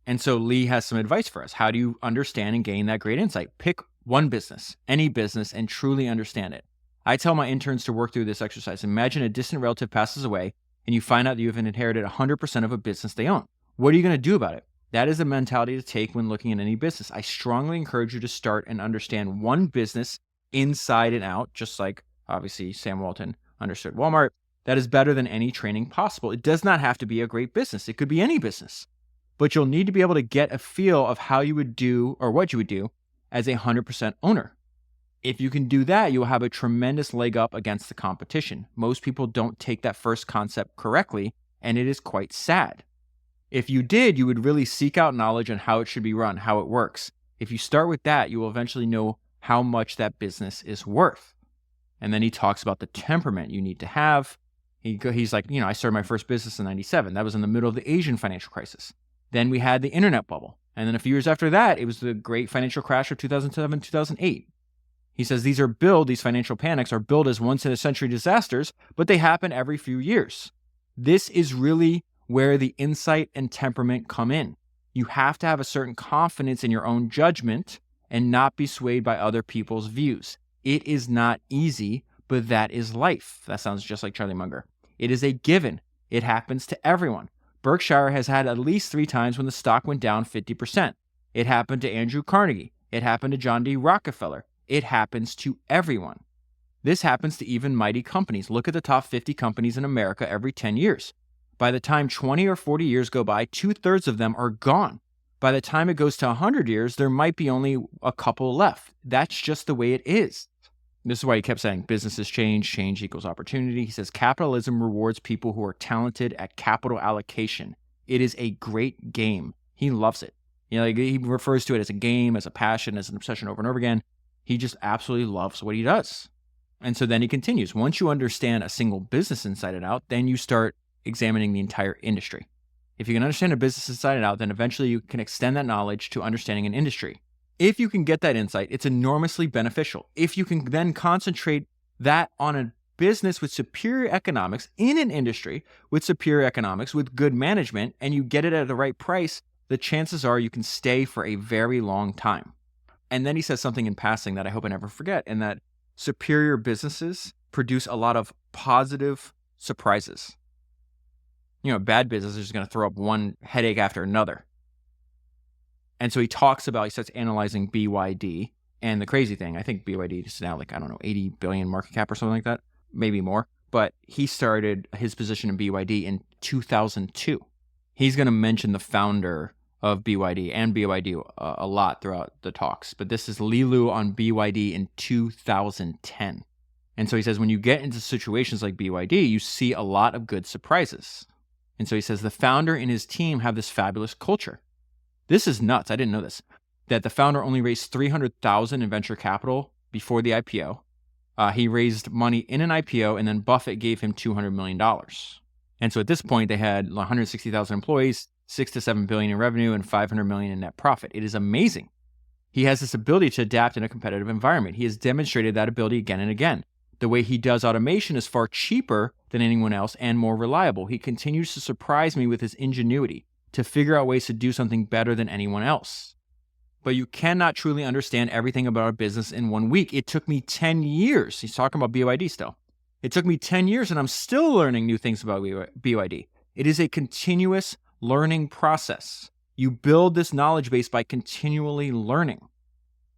And so Li has some advice for us. How do you understand and gain that great insight? Pick one business, any business, and truly understand it. I tell my interns to work through this exercise. Imagine a distant relative passes away and you find out that you have inherited 100% of a business they own. What are you going to do about it? That is a mentality to take when looking at any business. I strongly encourage you to start and understand one business inside and out, just like obviously Sam Walton understood Walmart. That is better than any training possible. It does not have to be a great business. It could be any business. But you'll need to be able to get a feel of how you would do or what you would do as a 100% owner. If you can do that, you'll have a tremendous leg up against the competition. Most people don't take that first concept correctly, and it is quite sad. If you did, you would really seek out knowledge on how it should be run, how it works. If you start with that, you will eventually know how much that business is worth. And then he talks about the temperament you need to have. He's like, I started my first business in 97. That was in the middle of the Asian financial crisis. Then we had the internet bubble. And then a few years after that, it was the great financial crash of 2007, 2008. He says these financial panics are billed as once-in-a-century disasters, but they happen every few years. This is really where the insight and temperament come in. You have to have a certain confidence in your own judgment and not be swayed by other people's views. It is not easy, but that is life. That sounds just like Charlie Munger. It is a given. It happens to everyone. Berkshire has had at least 3 times when the stock went down 50%. It happened to Andrew Carnegie. It happened to John D. Rockefeller. It happens to everyone. This happens to even mighty companies. Look at the top 50 companies in America every 10 years. By the time 20 or 40 years go by, 2/3 of them are gone. By the time it goes to 100 years, there might be only a couple left. That's just the way it is. This is why he kept saying businesses change equals opportunity. He says capitalism rewards people who are talented at capital allocation. It is a great game. He loves it. He refers to it as a game, as a passion, as an obsession over and over again. He just absolutely loves what he does. And so then he continues. Once you understand a single business inside and out, then you start examining the entire industry. If you can understand a business inside and out, then eventually you can extend that knowledge to understanding an industry. If you can get that insight, it's enormously beneficial. If you can then concentrate that on a business with superior economics in an industry with superior economics, with good management, and you get it at the right price, the chances are you can stay for a very long time. And then he says something in passing that I hope I never forget, and that superior businesses produce a lot of positive surprises. Bad business is just going to throw up one headache after another. And so he starts analyzing BYD. And the crazy thing, I think BYD is now 80 billion market cap or something like that, maybe more. But he started his position in BYD in 2002. He's going to mention the founder of BYD and BYD a lot throughout the talks. But this is Li Lu on BYD in 2010. And so he says, when you get into situations like BYD, you see a lot of good surprises. And so he says, the founder and his team have this fabulous culture. This is nuts. I didn't know this. That the founder only raised $300,000 in venture capital before the IPO. He raised money in an IPO, and then Buffett gave him $200 million. And so at this point, they had 160,000 employees, $6 to $7 billion in revenue, and $500 million in net profit. It is amazing. He has this ability to adapt in a competitive environment. He has demonstrated that ability again and again. The way he does automation is far cheaper than anyone else and more reliable. He continues to surprise me with his ingenuity to figure out ways to do something better than anyone else. But you cannot truly understand everything about a business in 1 week. It took me 10 years. He's talking about BYD still. It took me 10 years and I'm still learning new things about BYD. It is a continuous learning process. You build this knowledge base by continually learning.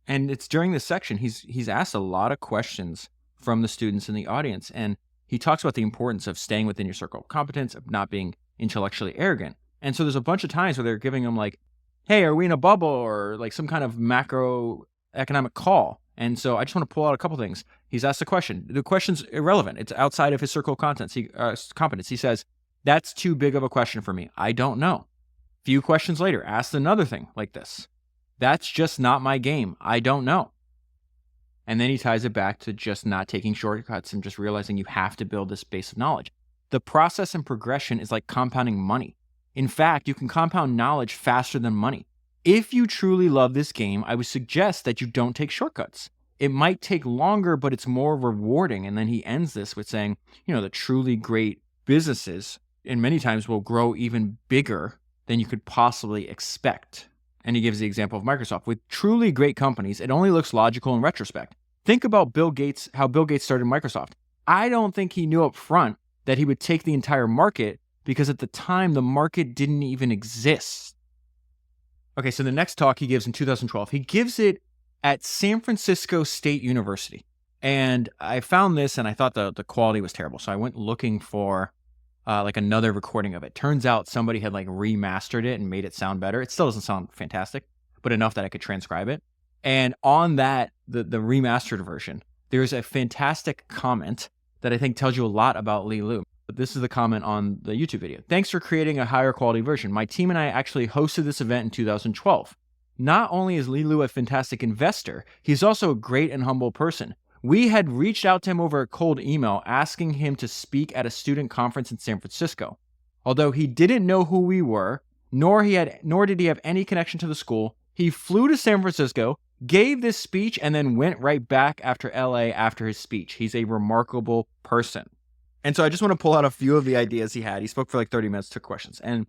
And it's during this section, he's asked a lot of questions from the students in the audience. And he talks about the importance of staying within your circle of competence, of not being intellectually arrogant. And so there's a bunch of times where they're giving him hey, are we in a bubble, or some kind of macroeconomic call? And so I just want to pull out a couple things. He's asked a question. The question's irrelevant. It's outside of his circle of competence. He says, that's too big of a question for me. I don't know. Few questions later, asked another thing like this. That's just not my game. I don't know. And then he ties it back to just not taking shortcuts and just realizing you have to build this base of knowledge. The process and progression is like compounding money. In fact, you can compound knowledge faster than money. If you truly love this game, I would suggest that you don't take shortcuts. It might take longer, but it's more rewarding. And then he ends this with saying, the truly great businesses, and many times will grow even bigger than you could possibly expect. And he gives the example of Microsoft. With truly great companies, it only looks logical in retrospect. Think about how Bill Gates started Microsoft. I don't think he knew up front that he would take the entire market, because at the time, the market didn't even exist. Okay, so the next talk he gives in 2012, he gives it at San Francisco State University. And I found this and I thought the quality was terrible. So I went looking for another recording of it. Turns out somebody had remastered it and made it sound better. It still doesn't sound fantastic, but enough that I could transcribe it. And on that, the remastered version, there's a fantastic comment that I think tells you a lot about Li Lu. But this is the comment on the YouTube video. Thanks for creating a higher quality version. My team and I actually hosted this event in 2012. Not only is Li Lu a fantastic investor, he's also a great and humble person. We had reached out to him over a cold email asking him to speak at a student conference in San Francisco. Although he didn't know who we were, nor did he have any connection to the school, he flew to San Francisco, gave this speech, and then went right back after LA after his speech. He's a remarkable person. And so I just want to pull out a few of the ideas he had. He spoke for 30 minutes, took questions. And,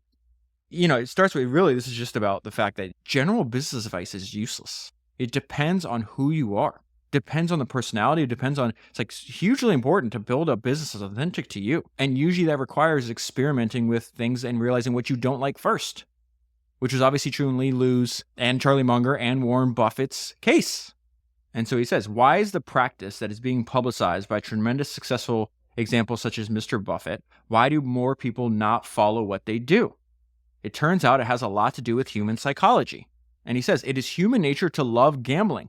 it starts with, really, this is just about the fact that general business advice is useless. It depends on who you are. Depends on the personality. It depends on, it's hugely important to build a business that's authentic to you. And usually that requires experimenting with things and realizing what you don't like first, which was obviously true in Li Lu's and Charlie Munger and Warren Buffett's case. And so he says, why is the practice that is being publicized by tremendous successful examples such as Mr. Buffett, why do more people not follow what they do? It turns out it has a lot to do with human psychology. And he says, it is human nature to love gambling.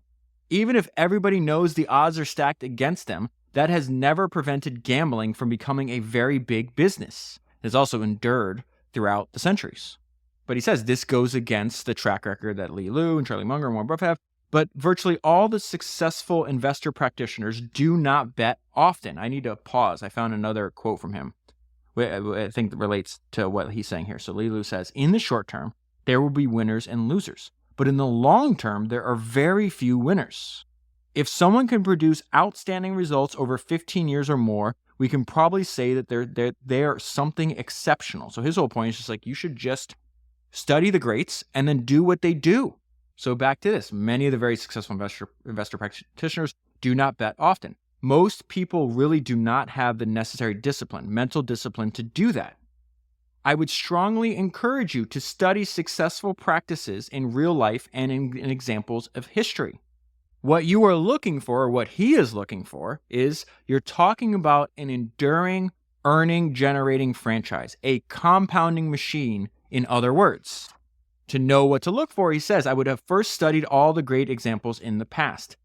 Even if everybody knows the odds are stacked against them, that has never prevented gambling from becoming a very big business. It has also endured throughout the centuries. But he says this goes against the track record that Li Lu and Charlie Munger and Warren Buffett have. But virtually all the successful investor practitioners do not bet often. I need to pause. I found another quote from him, I think that relates to what he's saying here. So Li Lu says, in the short term, there will be winners and losers. But in the long term, there are very few winners. If someone can produce outstanding results over 15 years or more, we can probably say that they're something exceptional. So his whole point is just you should just study the greats and then do what they do. So back to this, many of the very successful investor practitioners do not bet often. Most people really do not have the necessary discipline, mental discipline to do that. I would strongly encourage you to study successful practices in real life and in examples of history. What you are looking for, or what he is looking for, is you're talking about an enduring, earning, generating franchise, a compounding machine, in other words. To know what to look for, he says, I would have first studied all the great examples in the past.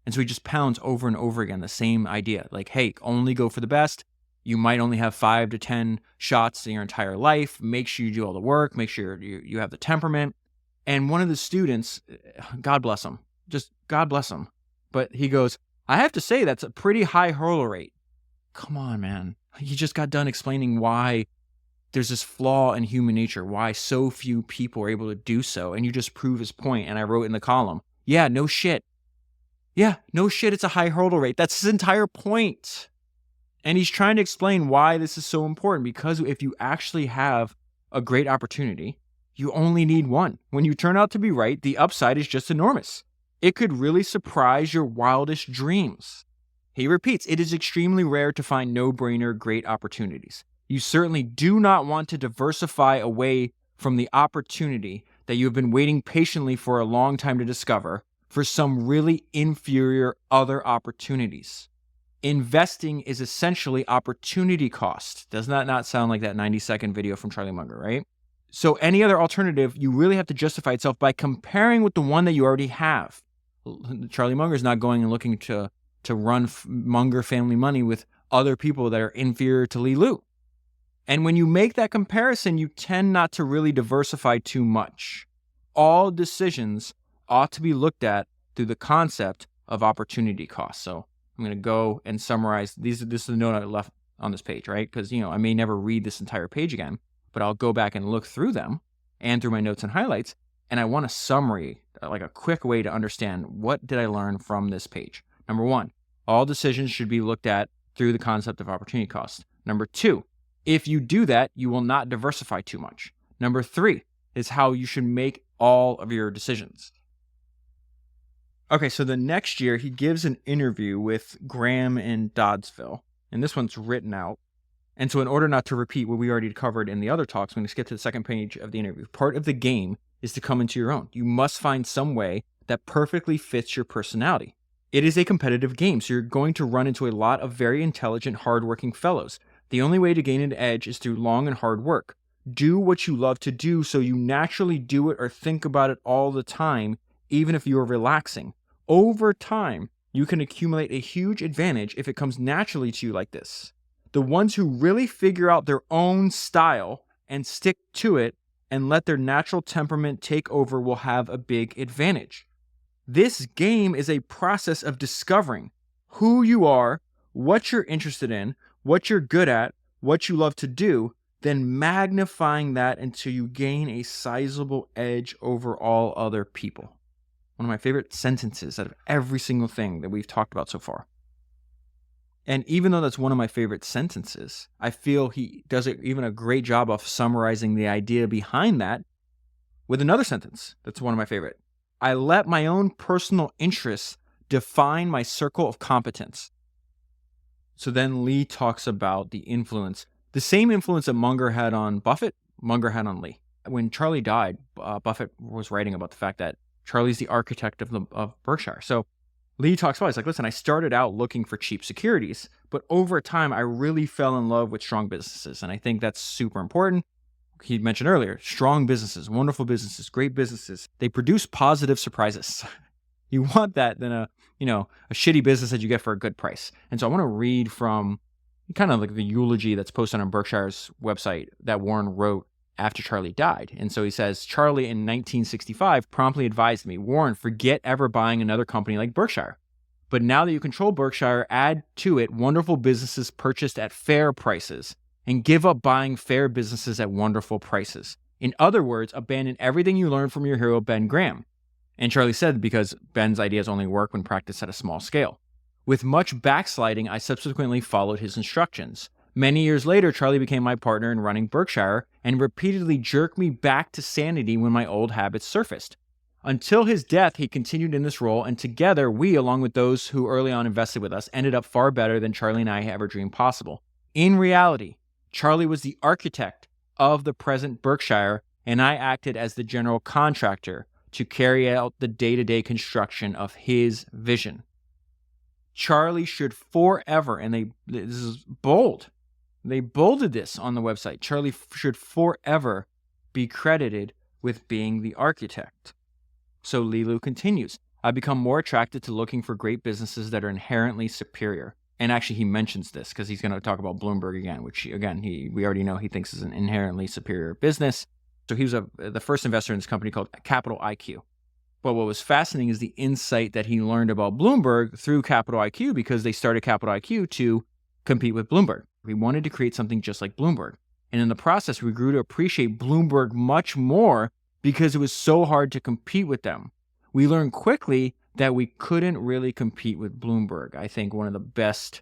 And so he just pounds over and over again the same idea, like, hey, only go for the best. You might only have 5 to 10 shots in your entire life. Make sure you do all the work. Make sure you have the temperament. And one of the students, God bless him, just God bless him. But he goes, I have to say that's a pretty high hurdle rate. Come on, man. He just got done explaining why there's this flaw in human nature, why so few people are able to do so. And you just prove his point. And I wrote in the column, yeah, no shit. Yeah, no shit, it's a high hurdle rate. That's his entire point. And he's trying to explain why this is so important, because if you actually have a great opportunity, you only need one. When you turn out to be right, the upside is just enormous. It could really surprise your wildest dreams. He repeats, it is extremely rare to find no-brainer great opportunities. You certainly do not want to diversify away from the opportunity that you have been waiting patiently for a long time to discover for some really inferior other opportunities. Investing is essentially opportunity cost. Does that not sound like that 90-second video from Charlie Munger, right? So any other alternative, you really have to justify itself by comparing with the one that you already have. Charlie Munger is not going and looking to run Munger family money with other people that are inferior to Li Lu. And when you make that comparison, you tend not to really diversify too much. All decisions ought to be looked at through the concept of opportunity cost. So I'm going to go and summarize. This is the note I left on this page, right? Because, I may never read this entire page again, but I'll go back and look through them and through my notes and highlights. And I want a summary, like a quick way to understand what did I learn from this page. Number one, all decisions should be looked at through the concept of opportunity cost. Number two, if you do that, you will not diversify too much. Number three is how you should make all of your decisions. Okay, so the next year, he gives an interview with Graham in Doddsville, and this one's written out. And so in order not to repeat what we already covered in the other talks, I'm going to skip to the second page of the interview. Part of the game is to come into your own. You must find some way that perfectly fits your personality. It is a competitive game, so you're going to run into a lot of very intelligent, hardworking fellows. The only way to gain an edge is through long and hard work. Do what you love to do so you naturally do it or think about it all the time, even if you are relaxing. Over time, you can accumulate a huge advantage if it comes naturally to you like this. The ones who really figure out their own style and stick to it and let their natural temperament take over will have a big advantage. This game is a process of discovering who you are, what you're interested in, what you're good at, what you love to do, then magnifying that until you gain a sizable edge over all other people. One of my favorite sentences out of every single thing that we've talked about so far. And even though that's one of my favorite sentences, I feel he does even a great job of summarizing the idea behind that with another sentence that's one of my favorite. I let my own personal interests define my circle of competence. So then Lee talks about the influence, the same influence that Munger had on Buffett, Munger had on Lee. When Charlie died, Buffett was writing about the fact that Charlie's the architect of Berkshire. So Lee talks about it. He's like, listen, I started out looking for cheap securities, but over time, I really fell in love with strong businesses. And I think that's super important. He mentioned earlier, strong businesses, wonderful businesses, great businesses. They produce positive surprises. You want that than a shitty business that you get for a good price. And so I want to read from kind of like the eulogy that's posted on Berkshire's website that Warren wrote after Charlie died. And so he says, Charlie in 1965 promptly advised me, Warren, forget ever buying another company like Berkshire. But now that you control Berkshire, add to it wonderful businesses purchased at fair prices and give up buying fair businesses at wonderful prices. In other words, abandon everything you learned from your hero, Ben Graham. And Charlie said, because Ben's ideas only work when practiced at a small scale. With much backsliding, I subsequently followed his instructions. Many years later, Charlie became my partner in running Berkshire and repeatedly jerked me back to sanity when my old habits surfaced. Until his death, he continued in this role, and together we, along with those who early on invested with us, ended up far better than Charlie and I ever dreamed possible. In reality, Charlie was the architect of the present Berkshire, and I acted as the general contractor to carry out the day-to-day construction of his vision. Charlie should forever, and this is bold, they bolded this on the website, Charlie should forever be credited with being the architect. So Lilu continues, I've become more attracted to looking for great businesses that are inherently superior. And actually, he mentions this because he's going to talk about Bloomberg again, which, again, we already know he thinks is an inherently superior business. So he was the first investor in this company called Capital IQ. But what was fascinating is the insight that he learned about Bloomberg through Capital IQ, because they started Capital IQ to compete with Bloomberg. We wanted to create something just like Bloomberg. And in the process, we grew to appreciate Bloomberg much more because it was so hard to compete with them. We learned quickly that we couldn't really compete with Bloomberg. I think one of the best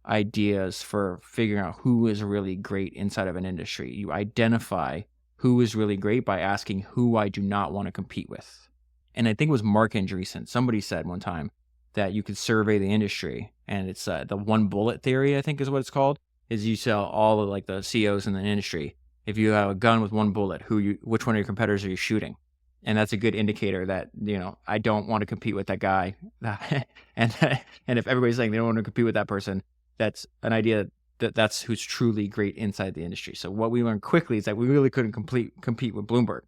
ideas for figuring out who is really great inside of an industry. You identify who is really great by asking who I do not want to compete with. And I think it was Mark Andreessen. Somebody said one time that you could survey the industry, and it's the one bullet theory, I think is what it's called, is you tell all of like the CEOs in the industry, if you have a gun with one bullet, which one of your competitors are you shooting? And that's a good indicator that, I don't want to compete with that guy. and if everybody's saying they don't want to compete with that person, that's an idea that's who's truly great inside the industry. So what we learned quickly is that we really couldn't compete with Bloomberg.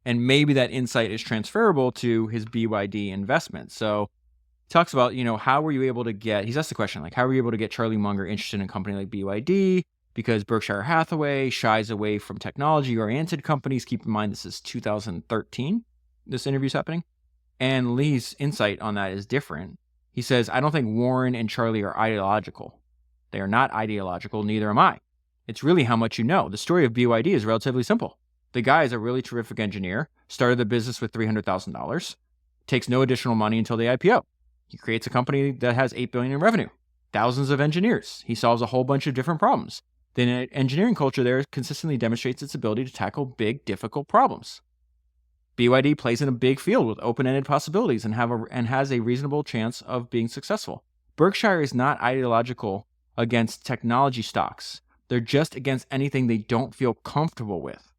And maybe that insight is transferable to his BYD investment. So he talks about, how were you able to he's asked the question, like, how were you able to get Charlie Munger interested in a company like BYD? Because Berkshire Hathaway shies away from technology-oriented companies. Keep in mind, this is 2013, this interview's happening. And Lee's insight on that is different. He says, I don't think Warren and Charlie are ideological. They are not ideological, neither am I. It's really how much you know. The story of BYD is relatively simple. The guy is a really terrific engineer, started the business with $300,000, takes no additional money until the IPO. He creates a company that has $8 billion in revenue, thousands of engineers. He solves a whole bunch of different problems. The engineering culture there consistently demonstrates its ability to tackle big, difficult problems. BYD plays in a big field with open-ended possibilities and has a reasonable chance of being successful. Berkshire is not ideological against technology stocks. They're just against anything they don't feel comfortable with.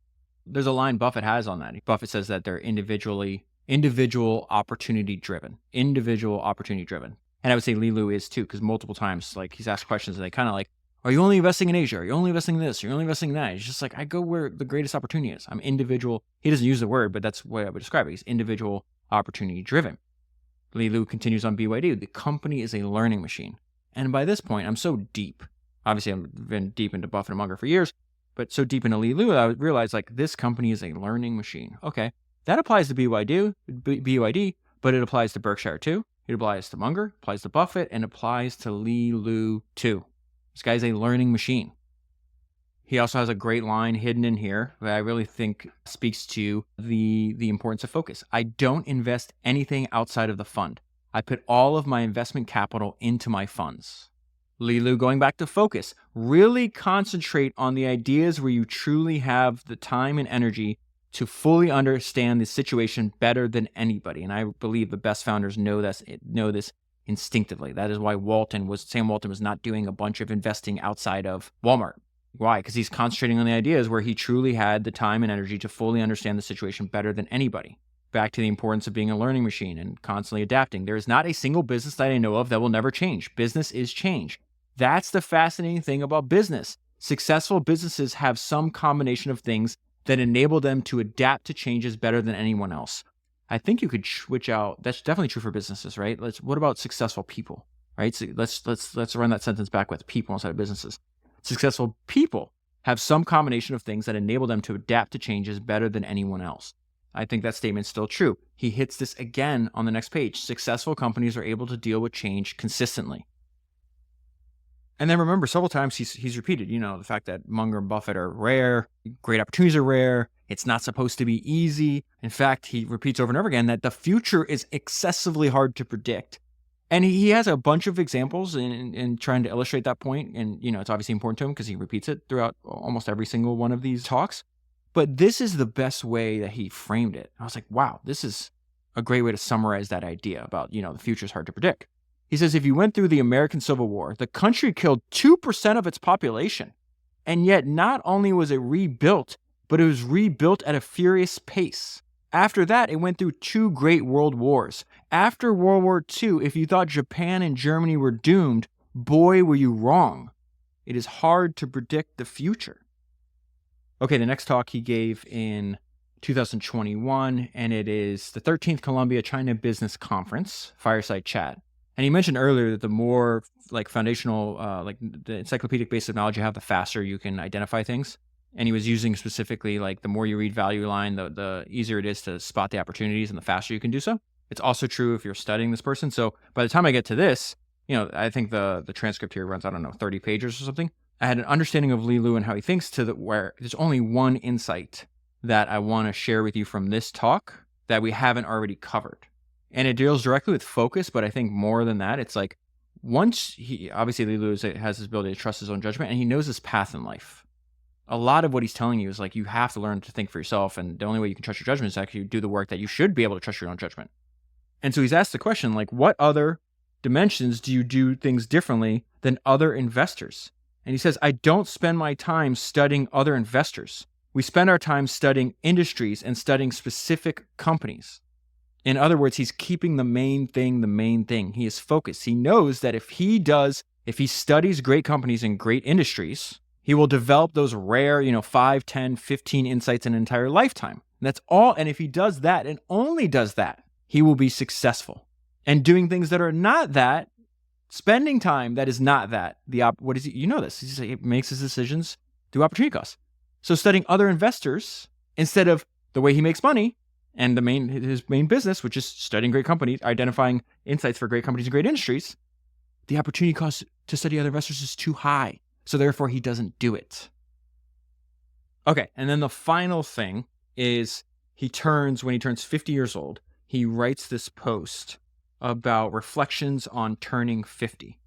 There's a line Buffett has on that. Buffett says that they're individual opportunity driven. Individual opportunity driven. And I would say Lilu is too, because multiple times, like, he's asked questions and they kind of like, are you only investing in Asia? Are you only investing in this? Are you only investing in that? It's just like, I go where the greatest opportunity is. I'm individual. He doesn't use the word, but that's the way I would describe it. He's individual opportunity driven. Lilu continues on BYD. The company is a learning machine. And by this point, I'm so deep. Obviously, I've been deep into Buffett and Munger for years, but so deep into Lilu, I realized, like, this company is a learning machine. Okay, that applies to BYD, but it applies to Berkshire too. It applies to Munger, applies to Buffett, and applies to Lilu too. This guy's a learning machine. He also has a great line hidden in here that I really think speaks to the importance of focus. I don't invest anything outside of the fund. I put all of my investment capital into my funds. Lilu, going back to focus, really concentrate on the ideas where you truly have the time and energy to fully understand the situation better than anybody. And I believe the best founders know this instinctively. That is why Sam Walton was not doing a bunch of investing outside of Walmart. Why? Because he's concentrating on the ideas where he truly had the time and energy to fully understand the situation better than anybody. Back to the importance of being a learning machine and constantly adapting. There is not a single business that I know of that will never change. Business is change. That's the fascinating thing about business. Successful businesses have some combination of things that enable them to adapt to changes better than anyone else. I think you could switch out. That's definitely true for businesses, right? What about successful people, right? So let's run that sentence back with people inside of businesses. Successful people have some combination of things that enable them to adapt to changes better than anyone else. I think that statement's still true. He hits this again on the next page. Successful companies are able to deal with change consistently. And then remember, several times he's repeated, the fact that Munger and Buffett are rare, great opportunities are rare, it's not supposed to be easy. In fact, he repeats over and over again that the future is excessively hard to predict. And he has a bunch of examples in trying to illustrate that point. And, it's obviously important to him because he repeats it throughout almost every single one of these talks. But this is the best way that he framed it. I was like, wow, this is a great way to summarize that idea about, the future is hard to predict. He says, if you went through the American Civil War, the country killed 2% of its population. And yet not only was it rebuilt, but it was rebuilt at a furious pace. After that, it went through 2 great world wars. After World War II, if you thought Japan and Germany were doomed, boy, were you wrong. It is hard to predict the future. Okay, the next talk he gave in 2021, and it is the 13th Colombia China Business Conference, Fireside Chat. And he mentioned earlier that the more foundational, the encyclopedic base of knowledge you have, the faster you can identify things. And he was using specifically the more you read value line, the easier it is to spot the opportunities and the faster you can do so. It's also true if you're studying this person. So by the time I get to this, I think the transcript here runs, 30 pages or something. I had an understanding of Li Lu and how he thinks where there's only one insight that I want to share with you from this talk that we haven't already covered. And it deals directly with focus, but I think more than that, it's once obviously Li Lu has his ability to trust his own judgment, and he knows his path in life. A lot of what he's telling you is you have to learn to think for yourself, and the only way you can trust your judgment is actually do the work that you should be able to trust your own judgment. And so he's asked the question, what other dimensions do you do things differently than other investors? And he says, I don't spend my time studying other investors. We spend our time studying industries and studying specific companies. In other words, he's keeping the main thing. He is focused. He knows that if he studies great companies and great industries, he will develop those rare, 5, 10, 15 insights in an entire lifetime. And that's all. And if he does that and only does that, he will be successful. And doing things that are not that, spending time that is not that, what is he? You know this. He makes his decisions through opportunity costs. So studying other investors instead of the way he makes money and his main business, which is studying great companies, identifying insights for great companies and great industries, the opportunity cost to study other investors is too high. So therefore, he doesn't do it. Okay, and then the final thing is when he turns 50 years old, he writes this post about reflections on turning 50.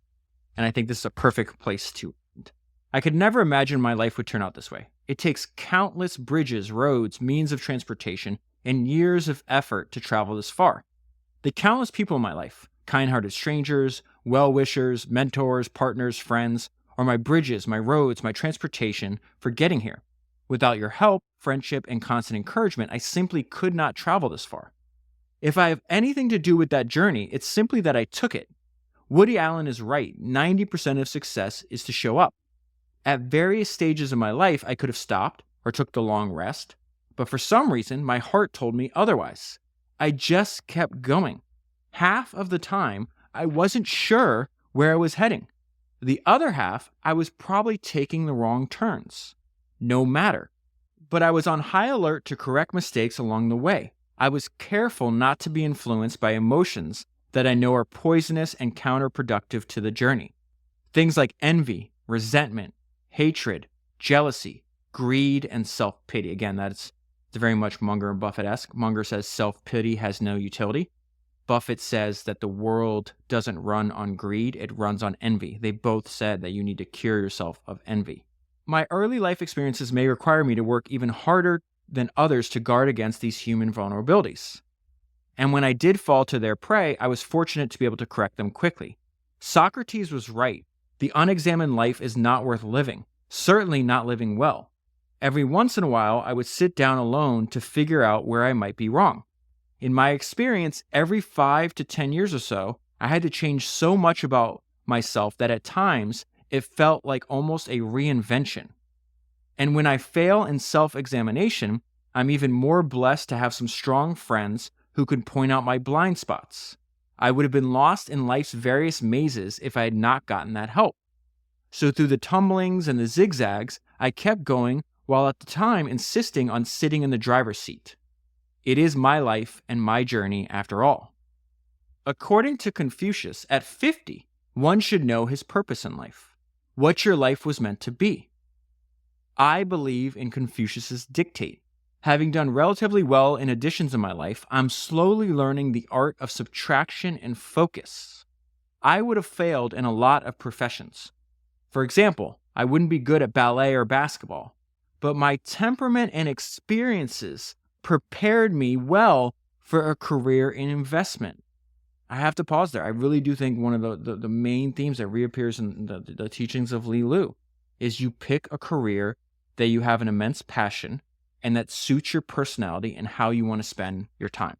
And I think this is a perfect place to end. I could never imagine my life would turn out this way. It takes countless bridges, roads, means of transportation, and years of effort to travel this far. The countless people in my life, kind-hearted strangers, well-wishers, mentors, partners, friends, are my bridges, my roads, my transportation for getting here. Without your help, friendship, and constant encouragement, I simply could not travel this far. If I have anything to do with that journey, it's simply that I took it. Woody Allen is right. 90% of success is to show up. At various stages of my life, I could have stopped or took the long rest, but for some reason, my heart told me otherwise. I just kept going. Half of the time, I wasn't sure where I was heading. The other half, I was probably taking the wrong turns. No matter. But I was on high alert to correct mistakes along the way. I was careful not to be influenced by emotions that I know are poisonous and counterproductive to the journey. Things like envy, resentment, hatred, jealousy, greed, and self-pity. Again, it's very much Munger and Buffett-esque. Munger says self-pity has no utility. Buffett says that the world doesn't run on greed, it runs on envy. They both said that you need to cure yourself of envy. My early life experiences may require me to work even harder than others to guard against these human vulnerabilities. And when I did fall to their prey, I was fortunate to be able to correct them quickly. Socrates was right. The unexamined life is not worth living, certainly not living well. Every once in a while, I would sit down alone to figure out where I might be wrong. In my experience, every 5 to 10 years or so, I had to change so much about myself that at times it felt like almost a reinvention. And when I fail in self-examination, I'm even more blessed to have some strong friends who could point out my blind spots. I would have been lost in life's various mazes if I had not gotten that help. So through the tumblings and the zigzags, I kept going while at the time insisting on sitting in the driver's seat. It is my life and my journey after all. According to Confucius, at 50, one should know his purpose in life, what your life was meant to be. I believe in Confucius's dictate. Having done relatively well in additions in my life, I'm slowly learning the art of subtraction and focus. I would have failed in a lot of professions. For example, I wouldn't be good at ballet or basketball, but my temperament and experiences prepared me well for a career in investment? I have to pause there. I really do think one of the main themes that reappears in the teachings of Li Lu is you pick a career that you have an immense passion and that suits your personality and how you want to spend your time.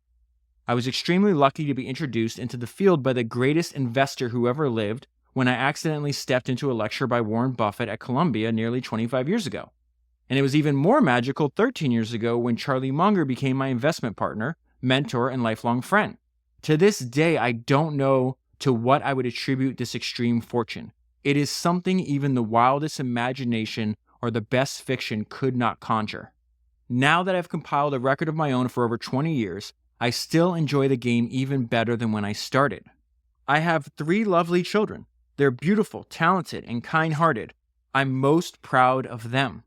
I was extremely lucky to be introduced into the field by the greatest investor who ever lived when I accidentally stepped into a lecture by Warren Buffett at Colombia nearly 25 years ago. And it was even more magical 13 years ago when Charlie Munger became my investment partner, mentor, and lifelong friend. To this day, I don't know to what I would attribute this extreme fortune. It is something even the wildest imagination or the best fiction could not conjure. Now that I've compiled a record of my own for over 20 years, I still enjoy the game even better than when I started. I have 3 lovely children. They're beautiful, talented, and kind-hearted. I'm most proud of them.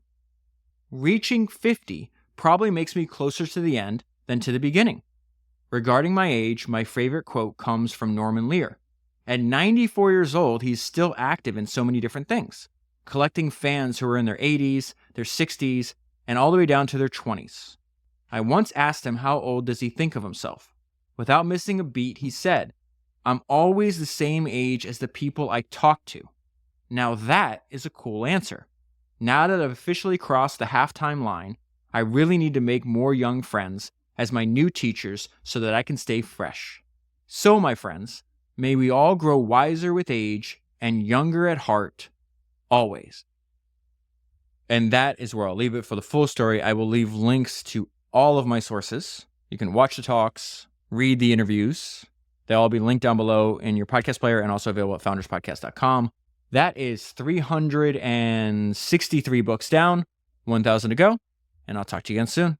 Reaching 50 probably makes me closer to the end than to the beginning. Regarding my age, my favorite quote comes from Norman Lear. At 94 years old, he's still active in so many different things, collecting fans who are in their 80s, their 60s, and all the way down to their 20s. I once asked him how old does he think of himself. Without missing a beat, he said, "I'm always the same age as the people I talk to." Now that is a cool answer. Now that I've officially crossed the halftime line, I really need to make more young friends as my new teachers so that I can stay fresh. So, my friends, may we all grow wiser with age and younger at heart, always. And that is where I'll leave it. For the full story, I will leave links to all of my sources. You can watch the talks, read the interviews. They'll all be linked down below in your podcast player and also available at founderspodcast.com. That is 363 books down, 1,000 to go, and I'll talk to you again soon.